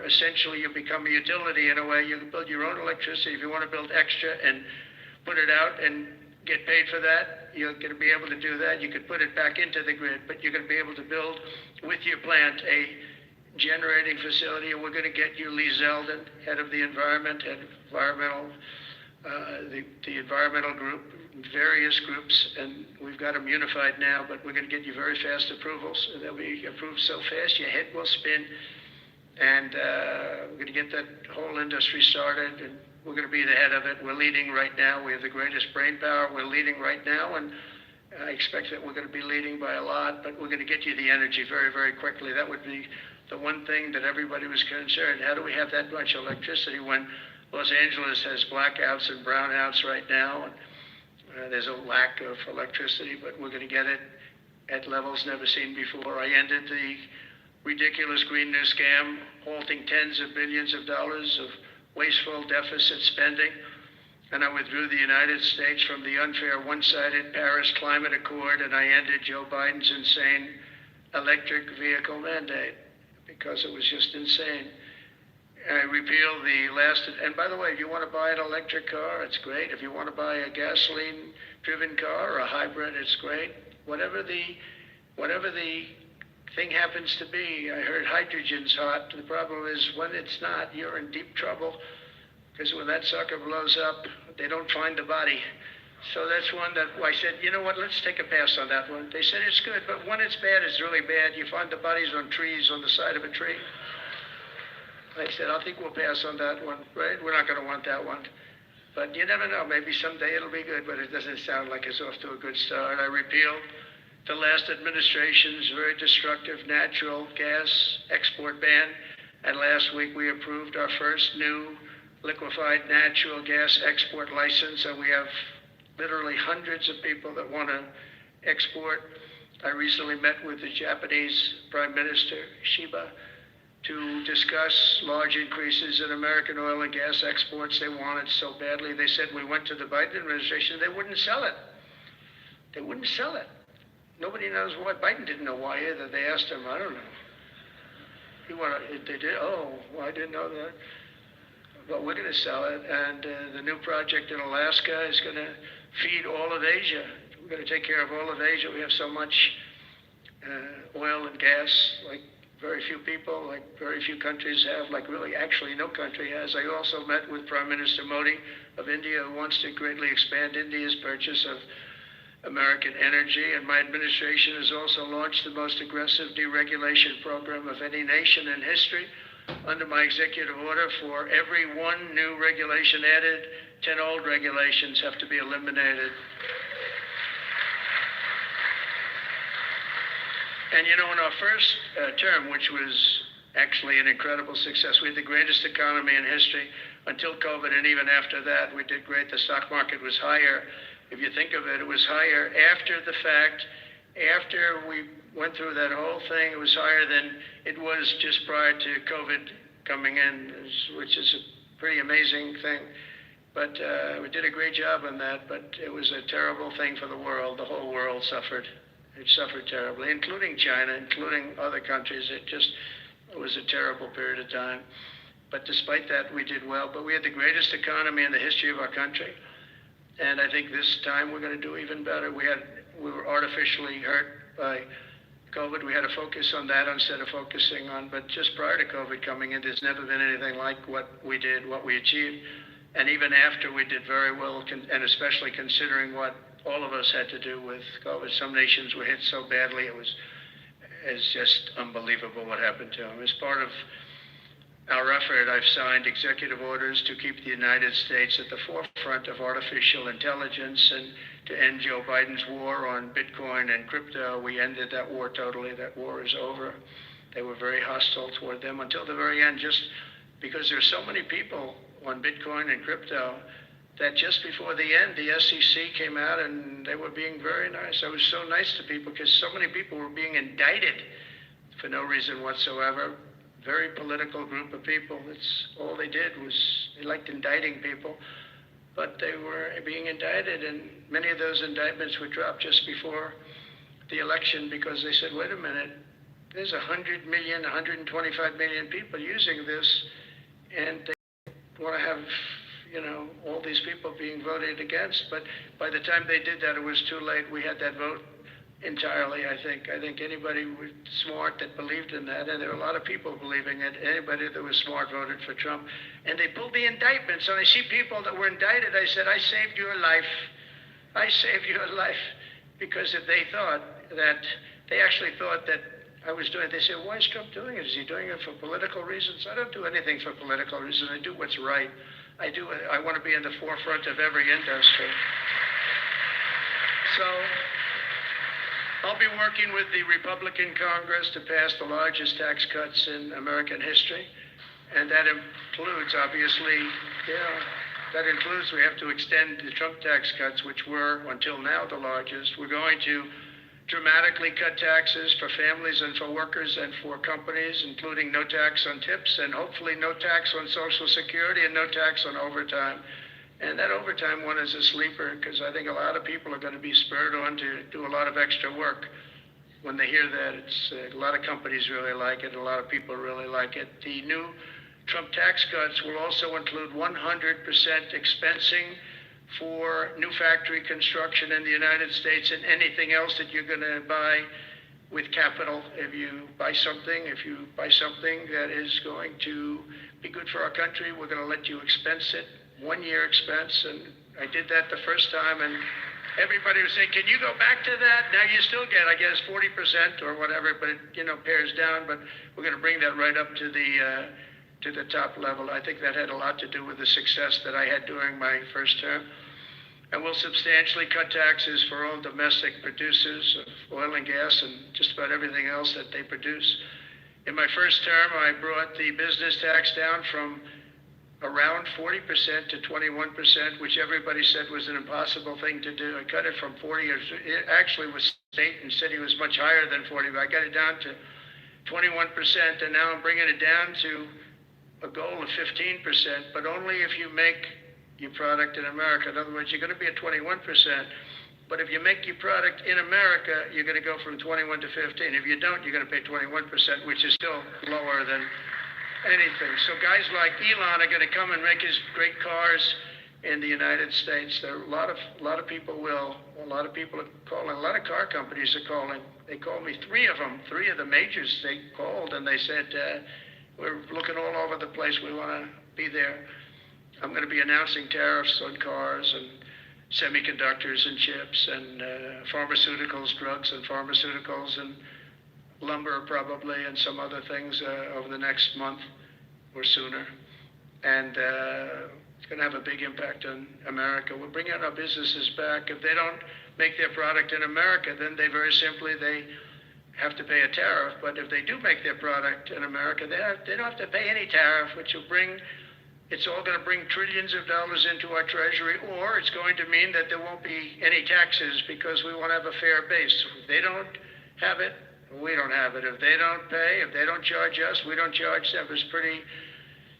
essentially you'll become a utility in a way. You can build your own electricity. If you want to build extra and put it out and get paid for that, you're going to be able to do that. You could put it back into the grid, but you're going to be able to build with your plant a generating facility. And we're going to get you Lee Zeldin, head of the environmental group, various groups, and we've got them unified now, but we're going to get you very fast approvals. They'll be approved so fast your head will spin, and we're going to get that whole industry started, and we're going to be the head of it. We're leading right now. We have the greatest brain power. We're leading right now, and I expect that we're going to be leading by a lot, but we're going to get you the energy very, very quickly. That would be the one thing that everybody was concerned. How do we have that much electricity when Los Angeles has blackouts and brownouts right now? And there's a lack of electricity, but we're going to get it at levels never seen before. I ended the ridiculous Green New Scam, halting tens of billions of dollars of wasteful deficit spending, and I withdrew the United States from the unfair one-sided Paris Climate Accord, and I ended Joe Biden's insane electric vehicle mandate because it was just insane. I repealed the last, and by the way, if you want to buy an electric car, it's great. If you want to buy a gasoline-driven car or a hybrid, it's great. Whatever the thing happens to be. I heard hydrogen's hot. The problem is when it's not, you're in deep trouble, because when that sucker blows up, they don't find the body. So that's one that I said, you know what, let's take a pass on that one. They said it's good, but when it's bad, it's really bad. You find the bodies on trees, on the side of a tree. I said, I think we'll pass on that one, right? We're not going to want that one. But you never know. Maybe someday it'll be good, but it doesn't sound like it's off to a good start. I repealed the last administration's very destructive natural gas export ban. And last week we approved our first new liquefied natural gas export license. And we have literally hundreds of people that want to export. I recently met with the Japanese Prime Minister, Shiba, to discuss large increases in American oil and gas exports. They want it so badly. They said we went to the Biden administration, they wouldn't sell it. They wouldn't sell it. Nobody knows why. Biden didn't know why either. They asked him, I don't know. They did, oh, well, I didn't know that. But we're going to sell it, and the new project in Alaska is going to feed all of Asia. We're going to take care of all of Asia. We have so much oil and gas, like very few people, like very few countries have, like really actually no country has. I also met with Prime Minister Modi of India, who wants to greatly expand India's purchase of American energy. And my administration has also launched the most aggressive deregulation program of any nation in history. Under my executive order, for every one new regulation added, 10 old regulations have to be eliminated. And you know, in our first term, which was actually an incredible success, we had the greatest economy in history until COVID, and even after that, we did great. The stock market was higher. If you think of it, it was higher after the fact. After we went through that whole thing, it was higher than it was just prior to COVID coming in, which is a pretty amazing thing. But we did a great job on that, but it was a terrible thing for the world. The whole world suffered. It suffered terribly, including China, including other countries. It was a terrible period of time. But despite that, we did well. But we had the greatest economy in the history of our country. And I think this time we're going to do even better. We were artificially hurt by COVID. We had to focus on that instead of focusing on, but just prior to COVID coming in, there's never been anything like what we did, what we achieved. And even after, we did very well, and especially considering what all of us had to do with COVID. Some nations were hit so badly, it's just unbelievable what happened to them. As part of our effort, I've signed executive orders to keep the United States at the forefront of artificial intelligence and to end Joe Biden's war on Bitcoin and crypto. We ended that war totally. That war is over. They were very hostile toward them until the very end, just because there's so many people on Bitcoin and crypto that just before the end, the SEC came out and they were being very nice. I was so nice to people because so many people were being indicted for no reason whatsoever. Very political group of people. That's all they did was they liked indicting people, but they were being indicted, and many of those indictments were dropped just before the election because they said, wait a minute, there's 100 million, 125 million people using this, and they want to have, all these people being voted against. But by the time they did that, it was too late. We had that vote entirely, I think. I think anybody was smart that believed in that, and there were a lot of people believing it. Anybody that was smart voted for Trump. And they pulled the indictments. And I see people that were indicted. I said, I saved your life. I saved your life. Because if they thought that, they actually thought that I was doing it. They said, why is Trump doing it? Is he doing it for political reasons? I don't do anything for political reasons. I do what's right. I want to be in the forefront of every industry. So I'll be working with the Republican Congress to pass the largest tax cuts in American history. And that includes, obviously, we have to extend the Trump tax cuts, which were, until now, the largest. We're going to dramatically cut taxes for families and for workers and for companies, including no tax on tips and hopefully no tax on Social Security and no tax on overtime. And that overtime one is a sleeper because I think a lot of people are going to be spurred on to do a lot of extra work. When they hear that, it's a lot of companies really like it, a lot of people really like it. The new Trump tax cuts will also include 100% expensing for new factory construction in the United States and anything else that you're going to buy with capital. If you buy something that is going to be good for our country, we're going to let you expense it, 1 year expense. And I did that the first time, and everybody was saying, can you go back to that? Now you still get, I guess, 40% or whatever, but it pares down. But we're going to bring that right up to the top level. I think that had a lot to do with the success that I had during my first term. And we'll substantially cut taxes for all domestic producers of oil and gas and just about everything else that they produce. In my first term, I brought the business tax down from around 40% to 21%, which everybody said was an impossible thing to do. I cut it from 40, it actually was state and city was much higher than 40, but I got it down to 21%, and now I'm bringing it down to a goal of 15%, but only if you make your product in America. In other words, you're going to be at 21%, but if you make your product in America, you're going to go from 21 to 15. If you don't, you're going to pay 21%, which is still lower than anything. So guys like Elon are going to come and make his great cars in the United States. There are a lot of people will. A lot of people are calling. A lot of car companies are calling. They called me, three of the majors. They called and they said, we're looking all over the place. We want to be there. I'm going to be announcing tariffs on cars and semiconductors and chips and pharmaceuticals, drugs and pharmaceuticals and lumber probably and some other things over the next month or sooner. And it's going to have a big impact on America. We're bringing our businesses back. If they don't make their product in America, then they have to pay a tariff. But if they do make their product in America, they don't have to pay any tariff, which will it's all going to bring trillions of dollars into our treasury, or it's going to mean that there won't be any taxes because we won't have a fair base. If they don't have it, we don't have it. If they don't pay, if they don't charge us, we don't charge them. It's pretty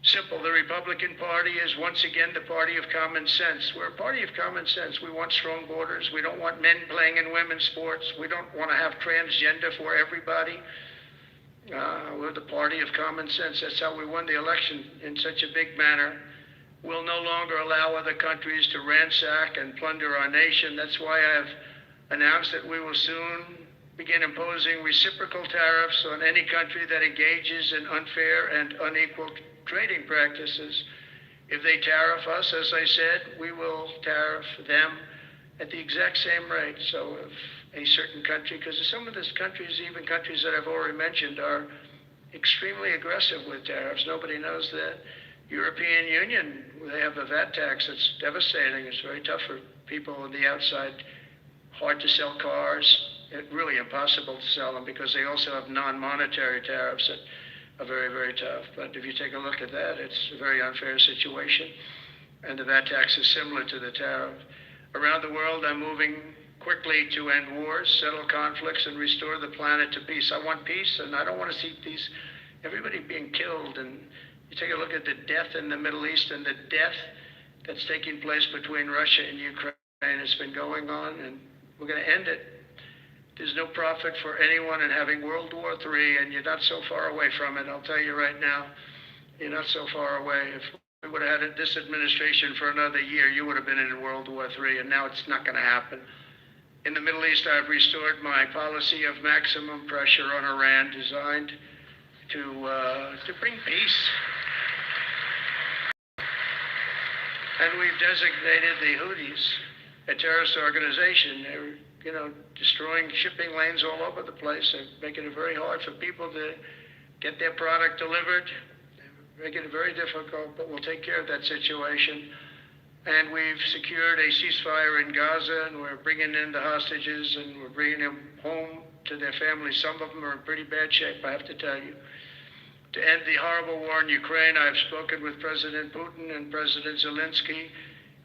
simple. The Republican Party is once again the party of common sense. We're a party of common sense. We want strong borders. We don't want men playing in women's sports. We don't want to have transgender for everybody. We're the party of common sense. That's how we won the election in such a big manner. We'll no longer allow other countries to ransack and plunder our nation. That's why I've announced that we will soon begin imposing reciprocal tariffs on any country that engages in unfair and unequal trading practices. If they tariff us, as I said, we will tariff them at the exact same rate. So if a certain country, because some of these countries, even countries that I've already mentioned, are extremely aggressive with tariffs. Nobody knows that. European Union, they have a VAT tax that's devastating. It's very tough for people on the outside. Hard to sell cars. Really impossible to sell them because they also have non-monetary tariffs that are very, very tough. But if you take a look at that, it's a very unfair situation. And the VAT tax is similar to the tariff. Around the world, I'm moving quickly to end wars, settle conflicts, and restore the planet to peace. I want peace, and I don't want to see everybody being killed. And you take a look at the death in the Middle East and the death that's taking place between Russia and Ukraine. It's been going on, and we're going to end it. There's no profit for anyone in having World War III, and you're not so far away from it. I'll tell you right now, you're not so far away. If we would have had this administration for another year, you would have been in World War III, and now it's not going to happen. In the Middle East, I've restored my policy of maximum pressure on Iran, designed to bring peace. And we've designated the Houthis a terrorist organization. They're, destroying shipping lanes all over the place. They're making it very hard for people to get their product delivered. They're making it very difficult, but we'll take care of that situation. And we've secured a ceasefire in Gaza, and we're bringing in the hostages, and we're bringing them home to their families. Some of them are in pretty bad shape, I have to tell you. To end the horrible war in Ukraine, I've spoken with President Putin and President Zelensky,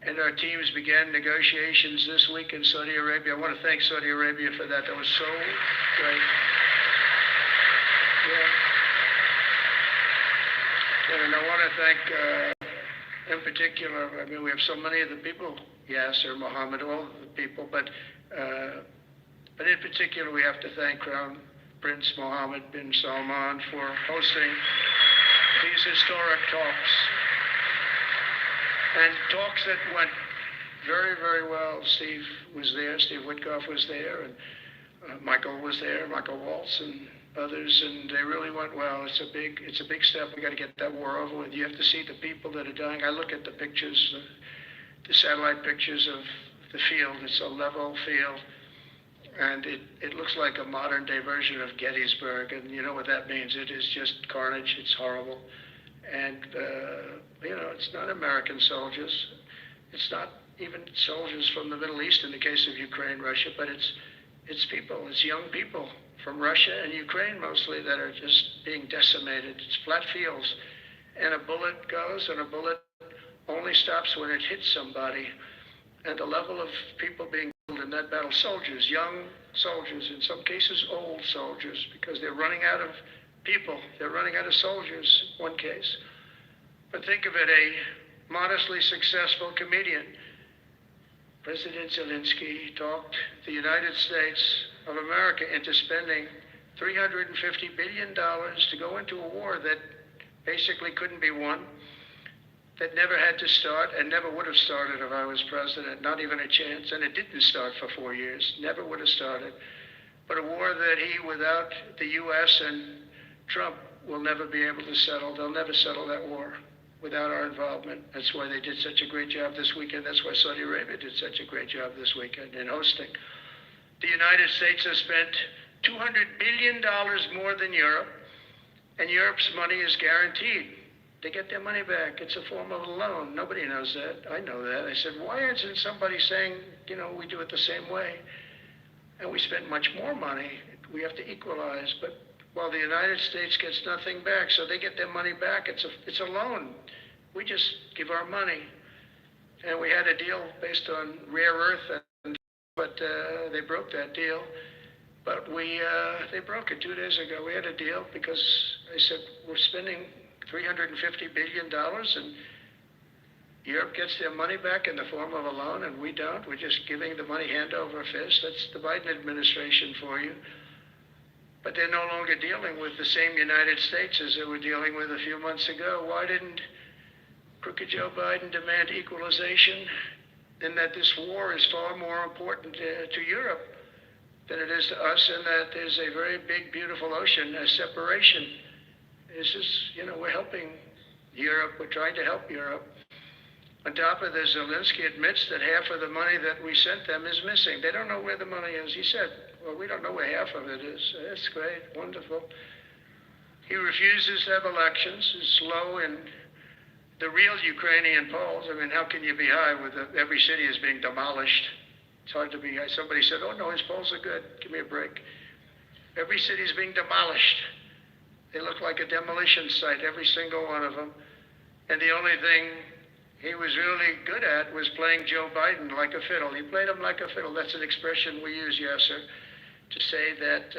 and our teams began negotiations this week in Saudi Arabia. I want to thank Saudi Arabia for that. That was so great. Yeah. And I want to thank, in particular, we have so many of the people, Yasser, Mohammed, all of the people, but in particular, we have to thank Crown Prince Mohammed bin Salman for hosting these historic talks. And talks that went very, very well. Steve was there, Steve Witkoff was there, and Michael was there, Michael Waltz and others, and they really went well. It's a big step. We got to get that war over with. You have to see the people that are dying. I look at the pictures, the satellite pictures of the field. It's a level field, and it looks like a modern day version of Gettysburg, and you know what that means. It is just carnage. It's horrible. And, it's not American soldiers. It's not even soldiers from the Middle East in the case of Ukraine, Russia, but it's people, it's young people from Russia and Ukraine mostly that are just being decimated. It's flat fields, and a bullet goes, and a bullet only stops when it hits somebody. And the level of people being killed in that battle, soldiers, young soldiers, in some cases old soldiers, because they're running out of people. They're running out of soldiers, one case. But think of it, a modestly successful comedian. President Zelensky talked the United States of America into spending $350 billion to go into a war that basically couldn't be won, that never had to start and never would have started if I was president, not even a chance. And it didn't start for 4 years, never would have started. But a war that he, without the U.S. and Trump, will never be able to settle. They'll never settle that war without our involvement. That's why they did such a great job this weekend. That's why Saudi Arabia did such a great job this weekend in hosting. The United States has spent $200 billion more than Europe, and Europe's money is guaranteed. They get their money back. It's a form of a loan. Nobody knows that. I know that. I said, why isn't somebody saying, we do it the same way? And we spend much more money. We have to equalize. But while the United States gets nothing back, so they get their money back. It's a loan. We just give our money. And we had a deal based on rare earth, but they broke that deal. But they broke it 2 days ago. We had a deal because I said, we're spending $350 billion, and Europe gets their money back in the form of a loan, and we don't. We're just giving the money hand over fist. That's the Biden administration for you. But they're no longer dealing with the same United States as they were dealing with a few months ago. Why didn't crooked Joe Biden demand equalization? In that this war is far more important to Europe than it is to us, and that there's a very big, beautiful ocean, a separation. This is, we're helping Europe. We're trying to help Europe. On top of this, Zelensky admits that half of the money that we sent them is missing. They don't know where the money is. He said, well, we don't know where half of it is. That's great, wonderful. He refuses to have elections. It's low in the real Ukrainian polls. I mean, how can you be high with every city is being demolished? It's hard to be high. Somebody said, oh no, his polls are good. Give me a break. Every city is being demolished. They look like a demolition site, every single one of them. And the only thing he was really good at was playing Joe Biden like a fiddle. He played him like a fiddle. That's an expression we use, Yasser, to say that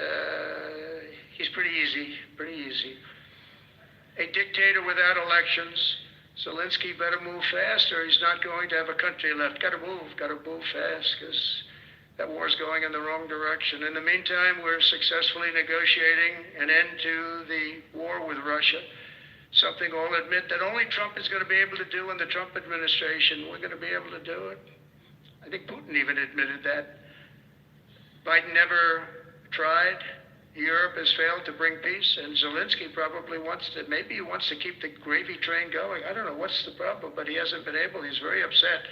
he's pretty easy, pretty easy. A dictator without elections. Zelensky better move fast or he's not going to have a country left. Got to move fast because that war's going in the wrong direction. In the meantime, we're successfully negotiating an end to the war with Russia. Something I'll admit that only Trump is going to be able to do in the Trump administration. We're going to be able to do it. I think Putin even admitted that. Biden never tried. Europe has failed to bring peace, and Zelensky probably wants to, maybe he wants to keep the gravy train going. I don't know what's the problem, but he hasn't been able. He's very upset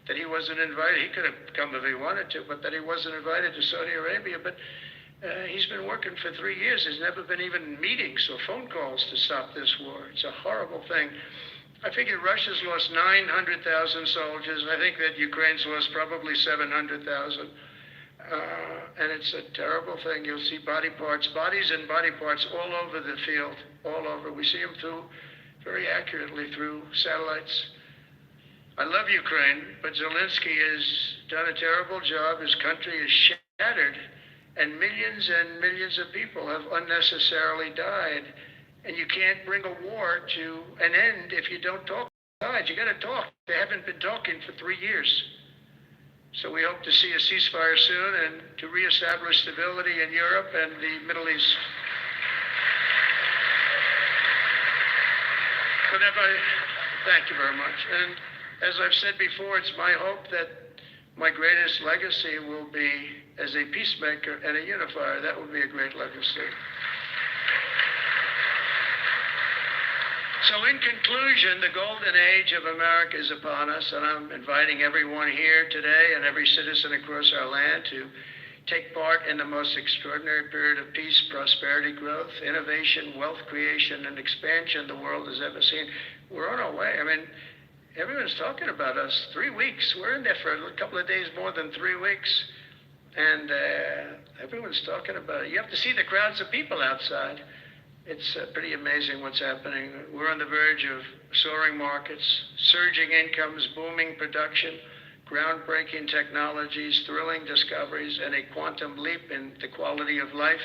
that he wasn't invited. He could have come if he wanted to, but that he wasn't invited to Saudi Arabia. But he's been working for 3 years. There's never been even meetings or phone calls to stop this war. It's a horrible thing. I figure Russia's lost 900,000 soldiers. I think that Ukraine's lost probably 700,000. And it's a terrible thing. You'll see bodies and body parts all over the field, all over. We see them very accurately through satellites. I love Ukraine, but Zelensky has done a terrible job. His country is shattered, and millions of people have unnecessarily died. And you can't bring a war to an end if you don't talk. You got to talk. They haven't been talking for 3 years. So we hope to see a ceasefire soon and to reestablish stability in Europe and the Middle East. Thank you very much. And as I've said before, it's my hope that my greatest legacy will be as a peacemaker and a unifier. That would be a great legacy. So in conclusion, the golden age of America is upon us, and I'm inviting everyone here today and every citizen across our land to take part in the most extraordinary period of peace, prosperity, growth, innovation, wealth creation, and expansion the world has ever seen. We're on our way. I mean, everyone's talking about us. 3 weeks. We're in there for a couple of days more than 3 weeks. And everyone's talking about it. You have to see the crowds of people outside. It's pretty amazing what's happening. We're on the verge of soaring markets, surging incomes, booming production, groundbreaking technologies, thrilling discoveries, and a quantum leap in the quality of life.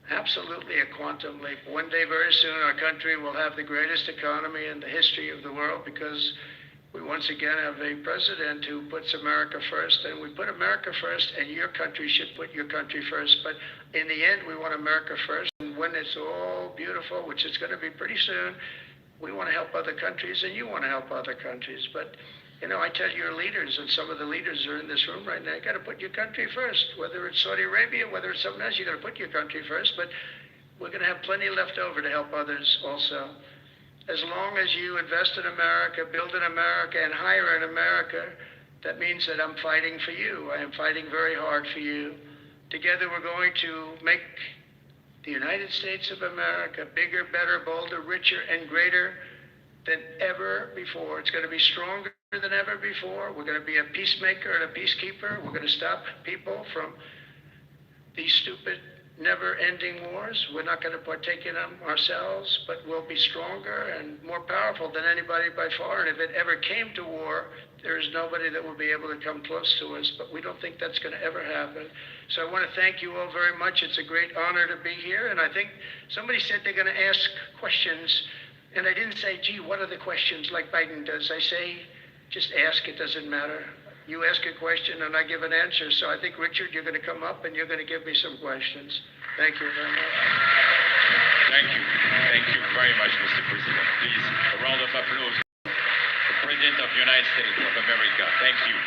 Absolutely a quantum leap. One day, very soon, our country will have the greatest economy in the history of the world because we once again have a president who puts America first, and we put America first, and your country should put your country first. But in the end, we want America first. And when it's all beautiful, which it's going to be pretty soon, we want to help other countries, and you want to help other countries. But, you know, I tell your leaders, and some of the leaders are in this room right now, you got to put your country first. Whether it's Saudi Arabia, whether it's something else, you got to put your country first. But we're going to have plenty left over to help others also. As long as you invest in America, build in America, and hire in America, that means that I'm fighting for you. I am fighting very hard for you. Together we're going to make the United States of America bigger, better, bolder, richer, and greater than ever before. It's going to be stronger than ever before. We're going to be a peacemaker and a peacekeeper. We're going to stop people from these stupid never-ending wars. We're not going to partake in them ourselves, but we'll be stronger and more powerful than anybody by far. And if it ever came to war, there is nobody that will be able to come close to us, but we don't think that's going to ever happen. So I want to thank you all very much. It's a great honor to be here. And I think somebody said they're going to ask questions, and I didn't say, gee, what are the questions like Biden does? I say, just ask, it doesn't matter. You ask a question and I give an answer. So I think, Richard, you're going to come up and you're going to give me some questions. Thank you very much. Thank you. Thank you very much, Mr. President. Please, a round of applause for the President of the United States of America. Thank you.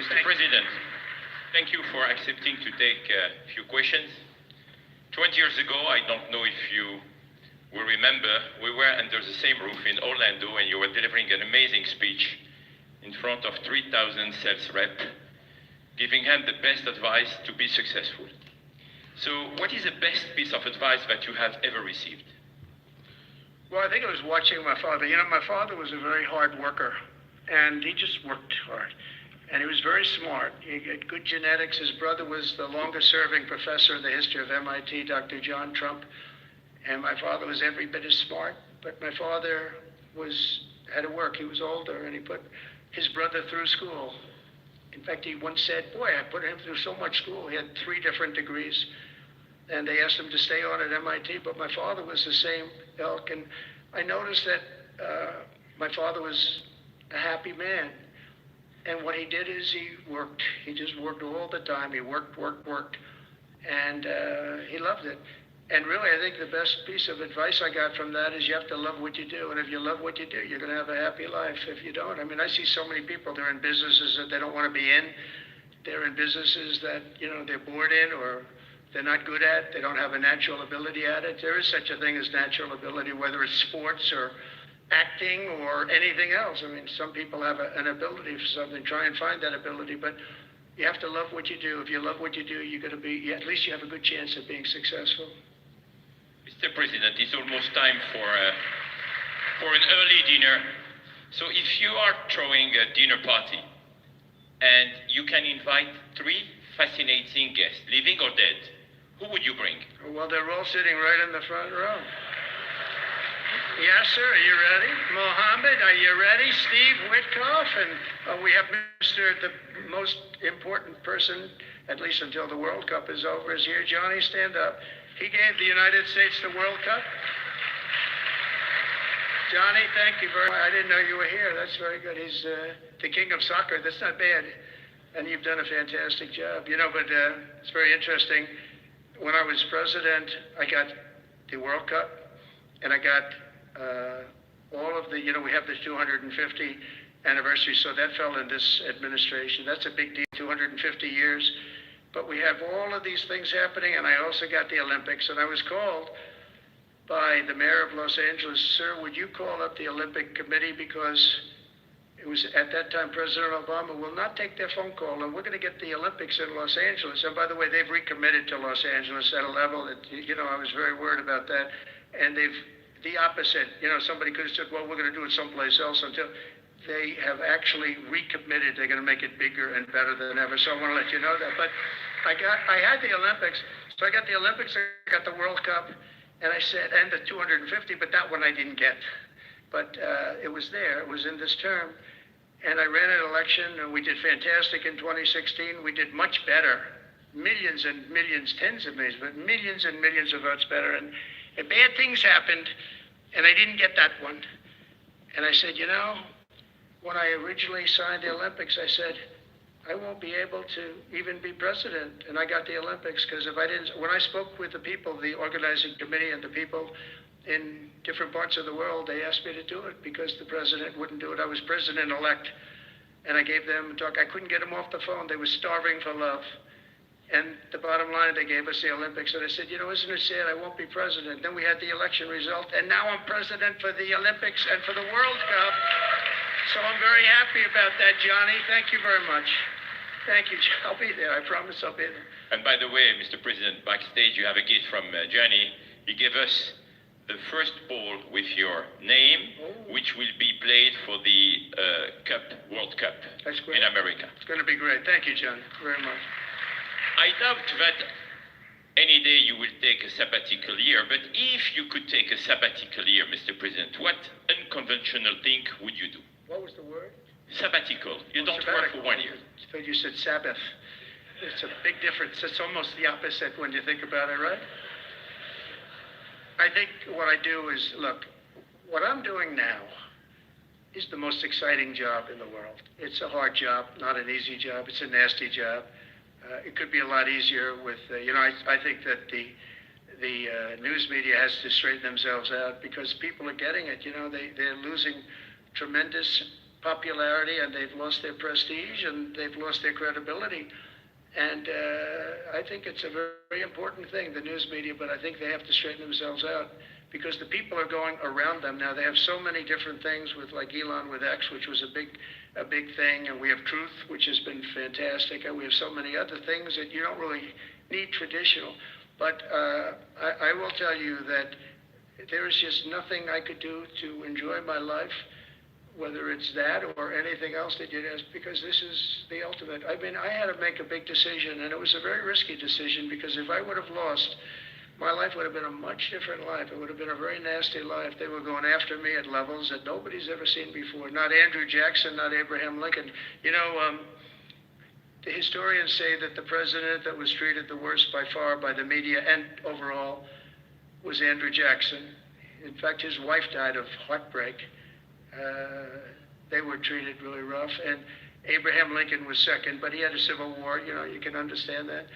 Mr. President, thank you for accepting to take a few questions. 20 years ago, I don't know if you we remember we were under the same roof in Orlando and you were delivering an amazing speech in front of 3,000 sales reps, giving them the best advice to be successful. So what is the best piece of advice that you have ever received? Well, I think it was watching my father. You know, my father was a very hard worker, and he just worked hard. And he was very smart. He had good genetics. His brother was the longest-serving professor in the history of MIT, Dr. John Trump. And my father was every bit as smart, but my father had to work. He was older, and he put his brother through school. In fact, he once said, boy, I put him through so much school. He had 3 different degrees, and they asked him to stay on at MIT, but my father was the same ilk. And I noticed that my father was a happy man. And what he did is he worked. He just worked all the time. He worked. And he loved it. And really, I think the best piece of advice I got from that is you have to love what you do. And if you love what you do, you're going to have a happy life. If you don't, I mean, I see so many people, they're in businesses that they don't want to be in. They're in businesses that, you know, they're bored in or they're not good at. They don't have a natural ability at it. There is such a thing as natural ability, whether it's sports or acting or anything else. I mean, some people have an ability for something. Try and find that ability, but you have to love what you do. If you love what you do, you're going to be, at least you have a good chance of being successful. Mr. President, it's almost time for an early dinner. So if you are throwing a dinner party and you can invite 3 fascinating guests, living or dead, who would you bring? Well, they're all sitting right in the front row. Yes, sir. Are you ready? Mohammed, are you ready? Steve Witkoff, and we have the most important person, at least until the World Cup is over, is here. Johnny, stand up. He gave the United States the World Cup. Johnny, thank you very much. I didn't know you were here. That's very good. He's the king of soccer. That's not bad. And you've done a fantastic job. You know, but it's very interesting. When I was president, I got the World Cup, and I got all of the, you know, we have the 250 anniversary, so that fell in this administration. That's a big deal, 250 years. But we have all of these things happening, and I also got the Olympics, and I was called by the mayor of Los Angeles, sir, would you call up the Olympic Committee, because it was at that time President Obama will not take their phone call, and we're going to get the Olympics in Los Angeles. And by the way, they've recommitted to Los Angeles at a level that, you know, I was very worried about that. And they've, the opposite, you know, somebody could have said, well, we're going to do it someplace else, until they have actually recommitted. They're going to make it bigger and better than ever. So I want to let you know that. But I had the Olympics. So I got the Olympics, I got the World Cup, and I said, and the 250, but that one I didn't get. But it was there. It was in this term. And I ran an election, and we did fantastic in 2016. We did much better. Millions and millions, tens of millions, but millions and millions of votes better. And bad things happened, and I didn't get that one. And I said, you know, when I originally signed the Olympics, I said, I won't be able to even be president. And I got the Olympics, because if I didn't, when I spoke with the people, the organizing committee and the people in different parts of the world, they asked me to do it because the president wouldn't do it. I was president-elect, and I gave them a talk. I couldn't get them off the phone. They were starving for love. And the bottom line, they gave us the Olympics. And I said, you know, isn't it sad? I won't be president. Then we had the election result, and now I'm president for the Olympics and for the World Cup. So I'm very happy about that, Johnny. Thank you very much. Thank you. I'll be there. I promise I'll be there. And by the way, Mr. President, backstage you have a gift from Johnny. He gave us the first ball with your name, which will be played for the World Cup That's great. In America. It's going to be great. Thank you, Johnny, very much. I doubt that any day you will take a sabbatical year, but if you could take a sabbatical year, Mr. President, what unconventional thing would you do? What was the word? Sabbatical. You don't work for 1 year. I thought you said Sabbath. It's a big difference. It's almost the opposite when you think about it, right? I think what I do is, look, what I'm doing now is the most exciting job in the world. It's a hard job, not an easy job. It's a nasty job. It could be a lot easier with, you know, I think that the news media has to straighten themselves out, because people are getting it. You know, they're losing tremendous popularity, and they've lost their prestige, and they've lost their credibility. And I think it's a very important thing, the news media, but I think they have to straighten themselves out, because the people are going around them. Now they have so many different things with like Elon with X, which was a big thing, and we have Truth, which has been fantastic, and we have so many other things that you don't really need traditional. But I will tell you that there is just nothing I could do to enjoy my life, whether it's that or anything else that you'd ask, because this is the ultimate. I mean, I had to make a big decision, and it was a very risky decision, because if I would have lost, my life would have been a much different life. It would have been a very nasty life. They were going after me at levels that nobody's ever seen before. Not Andrew Jackson, not Abraham Lincoln. You know, the historians say that the president that was treated the worst by far by the media and overall was Andrew Jackson. In fact, his wife died of heartbreak. They were treated really rough. And Abraham Lincoln was second, but he had a civil war. You know, you can understand that.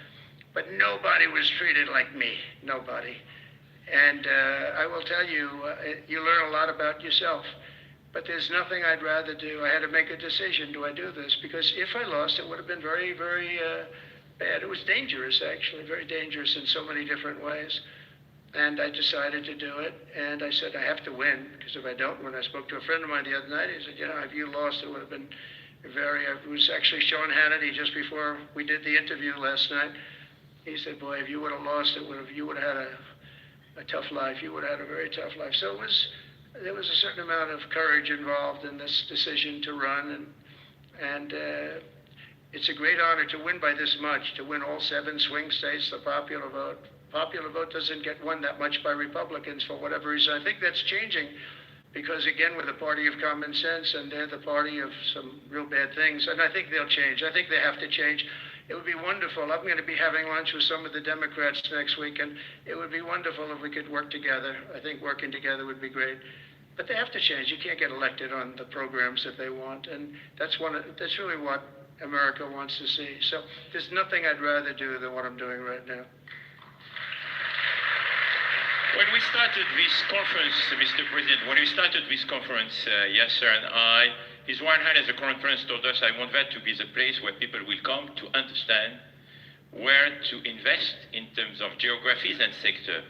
But nobody was treated like me. Nobody. And I will tell you, you learn a lot about yourself. But there's nothing I'd rather do. I had to make a decision. Do I do this? Because if I lost, it would have been very, very bad. It was dangerous, actually, very dangerous in so many different ways. And I decided to do it. And I said, I have to win, because if I don't win, I spoke to a friend of mine the other night. He said, you know, if you lost, it would have been very, it was actually Sean Hannity just before we did the interview last night. He said, boy, if you would have lost, you would have had a tough life. You would have had a very tough life. So there was a certain amount of courage involved in this decision to run. And it's a great honor to win by this much, to win all 7 swing states, the popular vote. Popular vote doesn't get won that much by Republicans for whatever reason. I think that's changing because, again, we're the party of common sense, and they're the party of some real bad things. And I think they'll change. I think they have to change. It would be wonderful. I'm going to be having lunch with some of the Democrats next week, and it would be wonderful if we could work together. I think working together would be great. But they have to change. You can't get elected on the programs that they want, and that's really what America wants to see. So there's nothing I'd rather do than what I'm doing right now. When we started this conference, Mr. President, yes, sir, and I, His Royal Highness the Crown Prince told us, I want that to be the place where people will come to understand where to invest in terms of geographies and sector.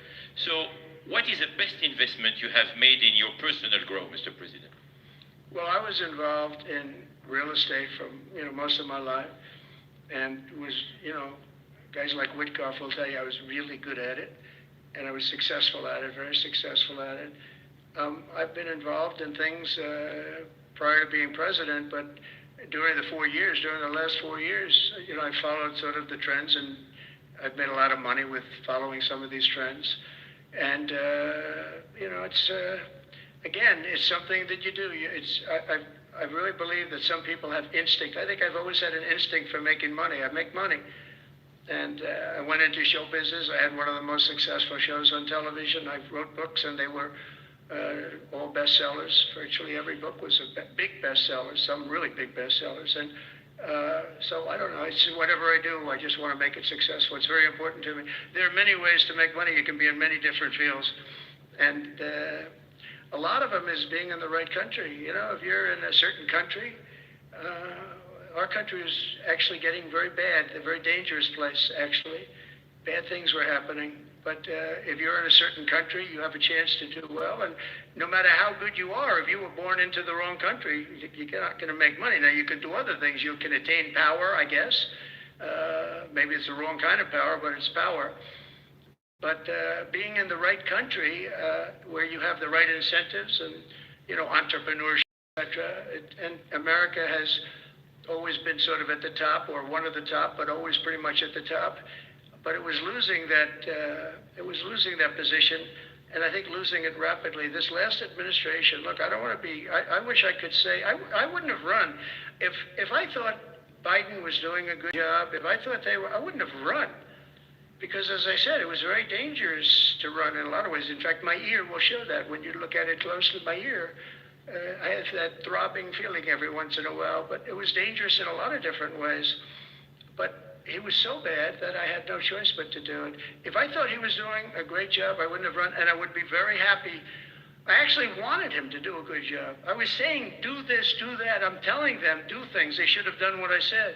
So what is the best investment you have made in your personal growth, Mr. President? Well, I was involved in real estate from, most of my life, and was, guys like Witkoff will tell you I was really good at it. And I was successful at it, very successful at it. I've been involved in things prior to being president, but during the last 4 years, I followed sort of the trends, and I've made a lot of money with following some of these trends. And, it's, again, it's something that you do. I really believe that some people have instinct. I think I've always had an instinct for making money. I make money. And I went into show business. I had one of the most successful shows on television. I wrote books, and they were all bestsellers. Virtually every book was a big bestseller, some really big bestsellers. And so I don't know. It's whatever I do, I just want to make it successful. It's very important to me. There are many ways to make money. You can be in many different fields. And a lot of them is being in the right country. If you're in a certain country, our country is actually getting very bad, a very dangerous place, actually. Bad things were happening. But if you're in a certain country, you have a chance to do well. And no matter how good you are, if you were born into the wrong country, you're not going to make money. Now, you can do other things. You can attain power, I guess. Maybe it's the wrong kind of power, but it's power. But being in the right country, where you have the right incentives and, entrepreneurship, etc., and America has always been sort of at the top, or one of the top, but always pretty much at the top. But it was losing that position, and I think losing it rapidly. This last administration, look, I don't want to be, I wish I could say, I wouldn't have run. If I thought Biden was doing a good job, if I thought I wouldn't have run. Because as I said, it was very dangerous to run in a lot of ways. In fact, my ear will show that when you look at it closely, my ear. I have that throbbing feeling every once in a while, but it was dangerous in a lot of different ways. But it was so bad that I had no choice but to do it. If I thought he was doing a great job, I wouldn't have run, and I would be very happy. I actually wanted him to do a good job. I was saying, do this, do that. I'm telling them, do things. They should have done what I said.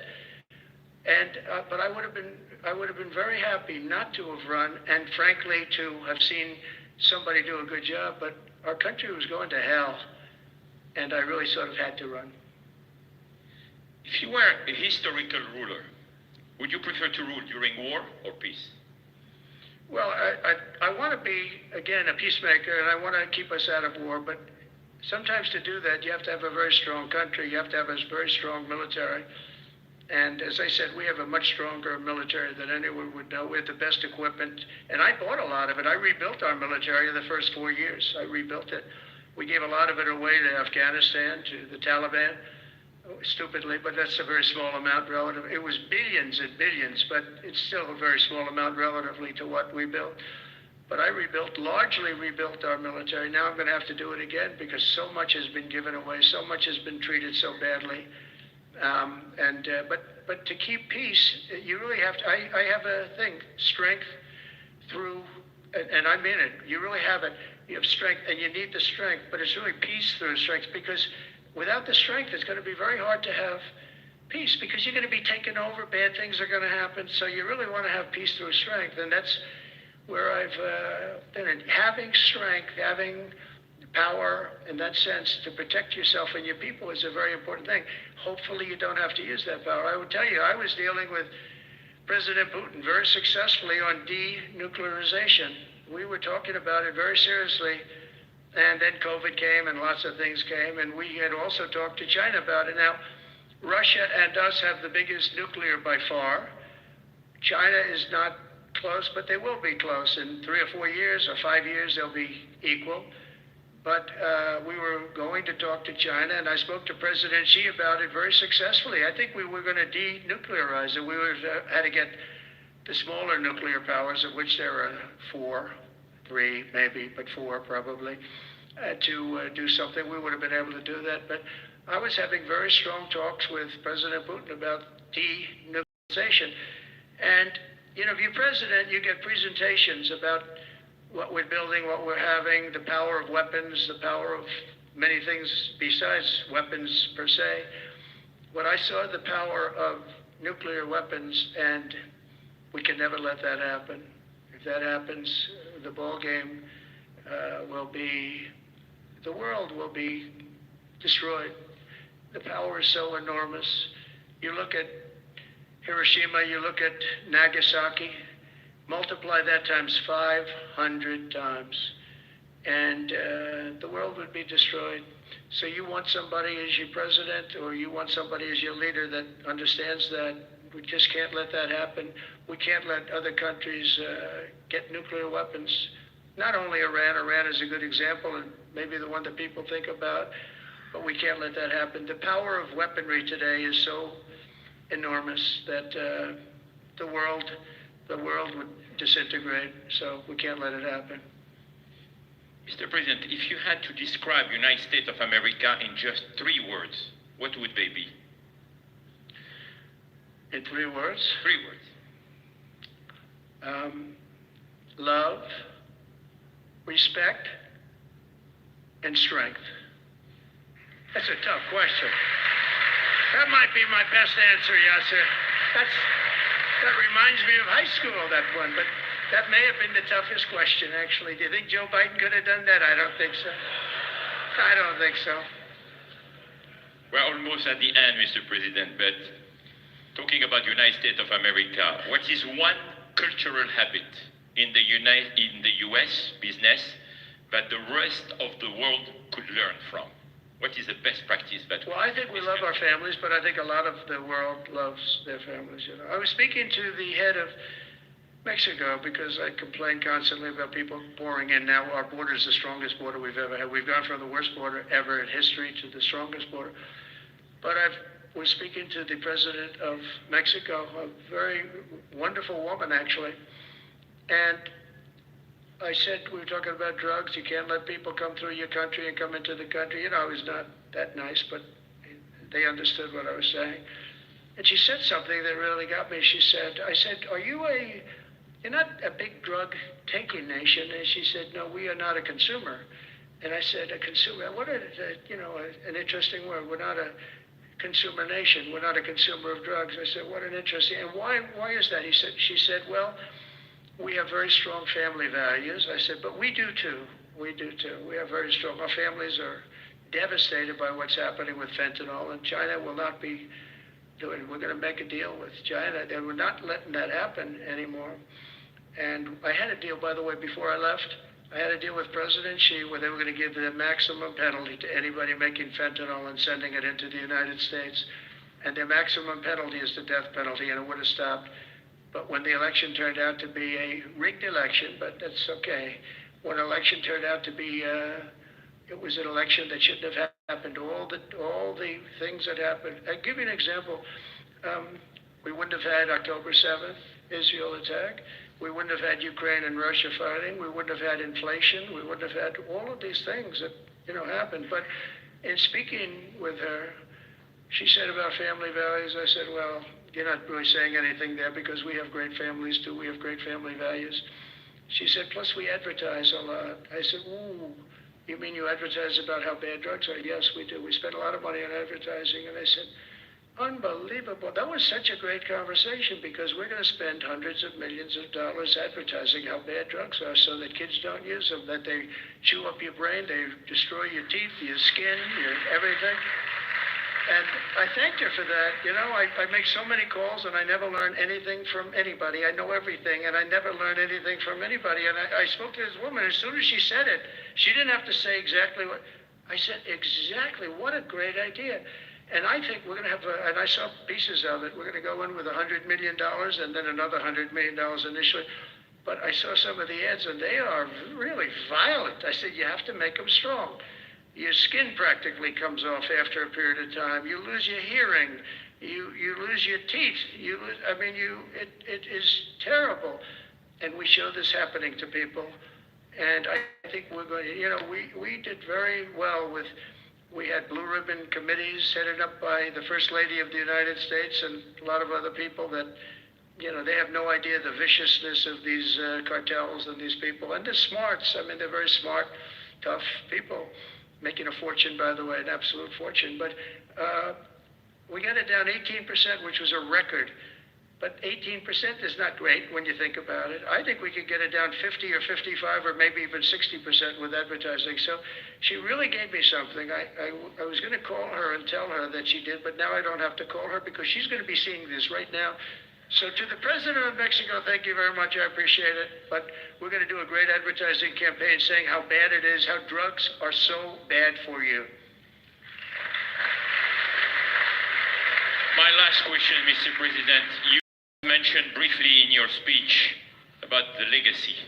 And but I would have been very happy not to have run, and frankly to have seen somebody do a good job, but our country was going to hell, and I really sort of had to run. If you were a historical ruler, would you prefer to rule during war or peace? Well, I want to be, again, a peacemaker, and I want to keep us out of war, but sometimes to do that, you have to have a very strong country. You have to have a very strong military. And as I said, we have a much stronger military than anyone would know. We have the best equipment. And I bought a lot of it. I rebuilt our military in the first 4 years. I rebuilt it. We gave a lot of it away to Afghanistan, to the Taliban, stupidly, but that's a very small amount relative. It was billions and billions, but it's still a very small amount relatively to what we built. But I largely rebuilt our military. Now I'm going to have to do it again because so much has been given away, so much has been treated so badly. But to keep peace, you really have to. I have a thing: strength through, and I mean it. You really have it. You have strength, and you need the strength. But it's really peace through strength, because without the strength, it's going to be very hard to have peace, because you're going to be taken over. Bad things are going to happen. So you really want to have peace through strength, and that's where I've been. And having strength, having power in that sense to protect yourself and your people is a very important thing. Hopefully you don't have to use that power. I would tell you, I was dealing with President Putin very successfully on denuclearization. We were talking about it very seriously, and then COVID came and lots of things came, and we had also talked to China about it. Now, Russia and us have the biggest nuclear by far. China is not close, but they will be close. In 3 or 4 years or 5 years, they'll be equal. But we were going to talk to China, and I spoke to President Xi about it very successfully. I think we were going to denuclearize it. We had to get the smaller nuclear powers, of which there are 4, 3 maybe, but 4 probably, to do something. We would have been able to do that. But I was having very strong talks with President Putin about denuclearization. And, you know, if you're president, you get presentations about what we're building, what we're having, the power of weapons, the power of many things besides weapons per se. When I saw the power of nuclear weapons, and we can never let that happen. If that happens, the ball game the world will be destroyed. The power is so enormous. You look at Hiroshima, you look at Nagasaki, multiply that times 500 times, and the world would be destroyed. So you want somebody as your president, or you want somebody as your leader that understands that. We just can't let that happen. We can't let other countries get nuclear weapons. Not only Iran. Iran is a good example, and maybe the one that people think about, but we can't let that happen. The power of weaponry today is so enormous that the world would disintegrate, so we can't let it happen. Mr. President, if you had to describe the United States of America in just 3 words, what would they be? In 3 words? 3 words. Love, respect, and strength. That's a tough question. That might be my best answer, Yasser. That reminds me of high school, that one, but that may have been the toughest question, actually. Do you think Joe Biden could have done that? I don't think so. I don't think so. We're almost at the end, Mr. President, but talking about the United States of America, what is one cultural habit in the U.S. business that the rest of the world could learn from? What is the best practice that? Well, I think we love our families, but I think a lot of the world loves their families. You know, I was speaking to the head of Mexico because I complain constantly about people pouring in. Now our border is the strongest border we've ever had. We've gone from the worst border ever in history to the strongest border. But I was speaking to the president of Mexico, a very wonderful woman actually, and I said, we were talking about drugs. You can't let people come through your country and come into the country. You know, I was not that nice, but they understood what I was saying. And she said something that really got me. I said, you're not a big drug-taking nation. And she said, no, we are not a consumer. And I said, a consumer, what an interesting word. We're not a consumer nation. We're not a consumer of drugs. I said, what an interesting, and why is that? She said, well, we have very strong family values. I said, but we do too. We do too. We have very strong. Our families are devastated by what's happening with fentanyl, and China will not be doing. We're going to make a deal with China. They were not letting that happen anymore. And I had a deal, by the way, before I left. I had a deal with President Xi where they were going to give the maximum penalty to anybody making fentanyl and sending it into the United States. And their maximum penalty is the death penalty, and it would have stopped. But when the election turned out to be a rigged election, but that's okay. When election turned out to be, it was an election that shouldn't have happened. All the things that happened. I'll give you an example. We wouldn't have had October 7th, Israel attack. We wouldn't have had Ukraine and Russia fighting. We wouldn't have had inflation. We wouldn't have had all of these things that, happened. But in speaking with her, she said about family values, I said, well, you're not really saying anything there because we have great families too. We have great family values. She said, plus we advertise a lot. I said, ooh, you mean you advertise about how bad drugs are? Yes, we do. We spend a lot of money on advertising. And I said, unbelievable. That was such a great conversation because we're going to spend hundreds of millions of dollars advertising how bad drugs are so that kids don't use them, that they chew up your brain, they destroy your teeth, your skin, your everything. And I thanked her for that. I make so many calls and I never learn anything from anybody. I know everything and I never learn anything from anybody. And I spoke to this woman. As soon as she said it, she didn't have to say exactly what. I said, exactly. What a great idea. And I think we're going to have, and I saw pieces of it. We're going to go in with $100 million and then another $100 million initially. But I saw some of the ads and they are really violent. I said, you have to make them strong. Your skin practically comes off after a period of time. You lose your hearing. You lose your teeth. It is terrible. And we show this happening to people. And I think we're going to, we did very well with, we had blue ribbon committees headed up by the First Lady of the United States and a lot of other people that, they have no idea the viciousness of these cartels and these people. And they're smarts. They're very smart, tough people. Making a fortune, by the way, an absolute fortune. But we got it down 18%, which was a record. But 18% is not great when you think about it. I think we could get it down 50 or 55 or maybe even 60% with advertising. So she really gave me something. I was going to call her and tell her that she did, but now I don't have to call her because she's going to be seeing this right now. So to the President of Mexico, thank you very much. I appreciate it. But we're going to do a great advertising campaign saying how bad it is, how drugs are so bad for you. My last question, Mr. President. You mentioned briefly in your speech about the legacy.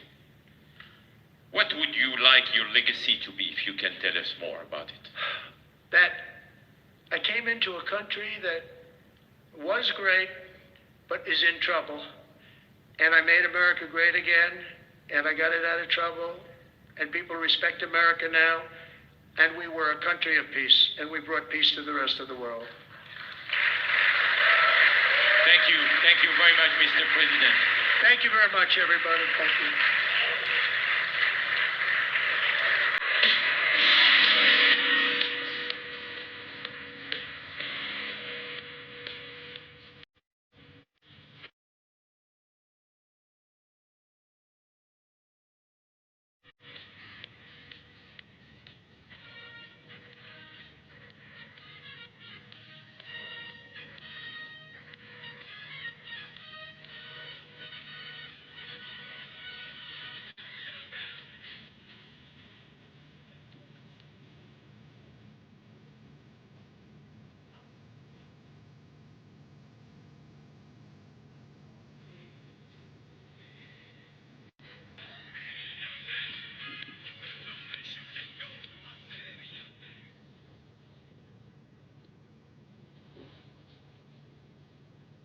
What would you like your legacy to be, if you can tell us more about it? That I came into a country that was great, but is in trouble. And I made America great again, and I got it out of trouble, and people respect America now, and we were a country of peace, and we brought peace to the rest of the world. Thank you. Thank you very much, Mr. President. Thank you very much, everybody. Thank you.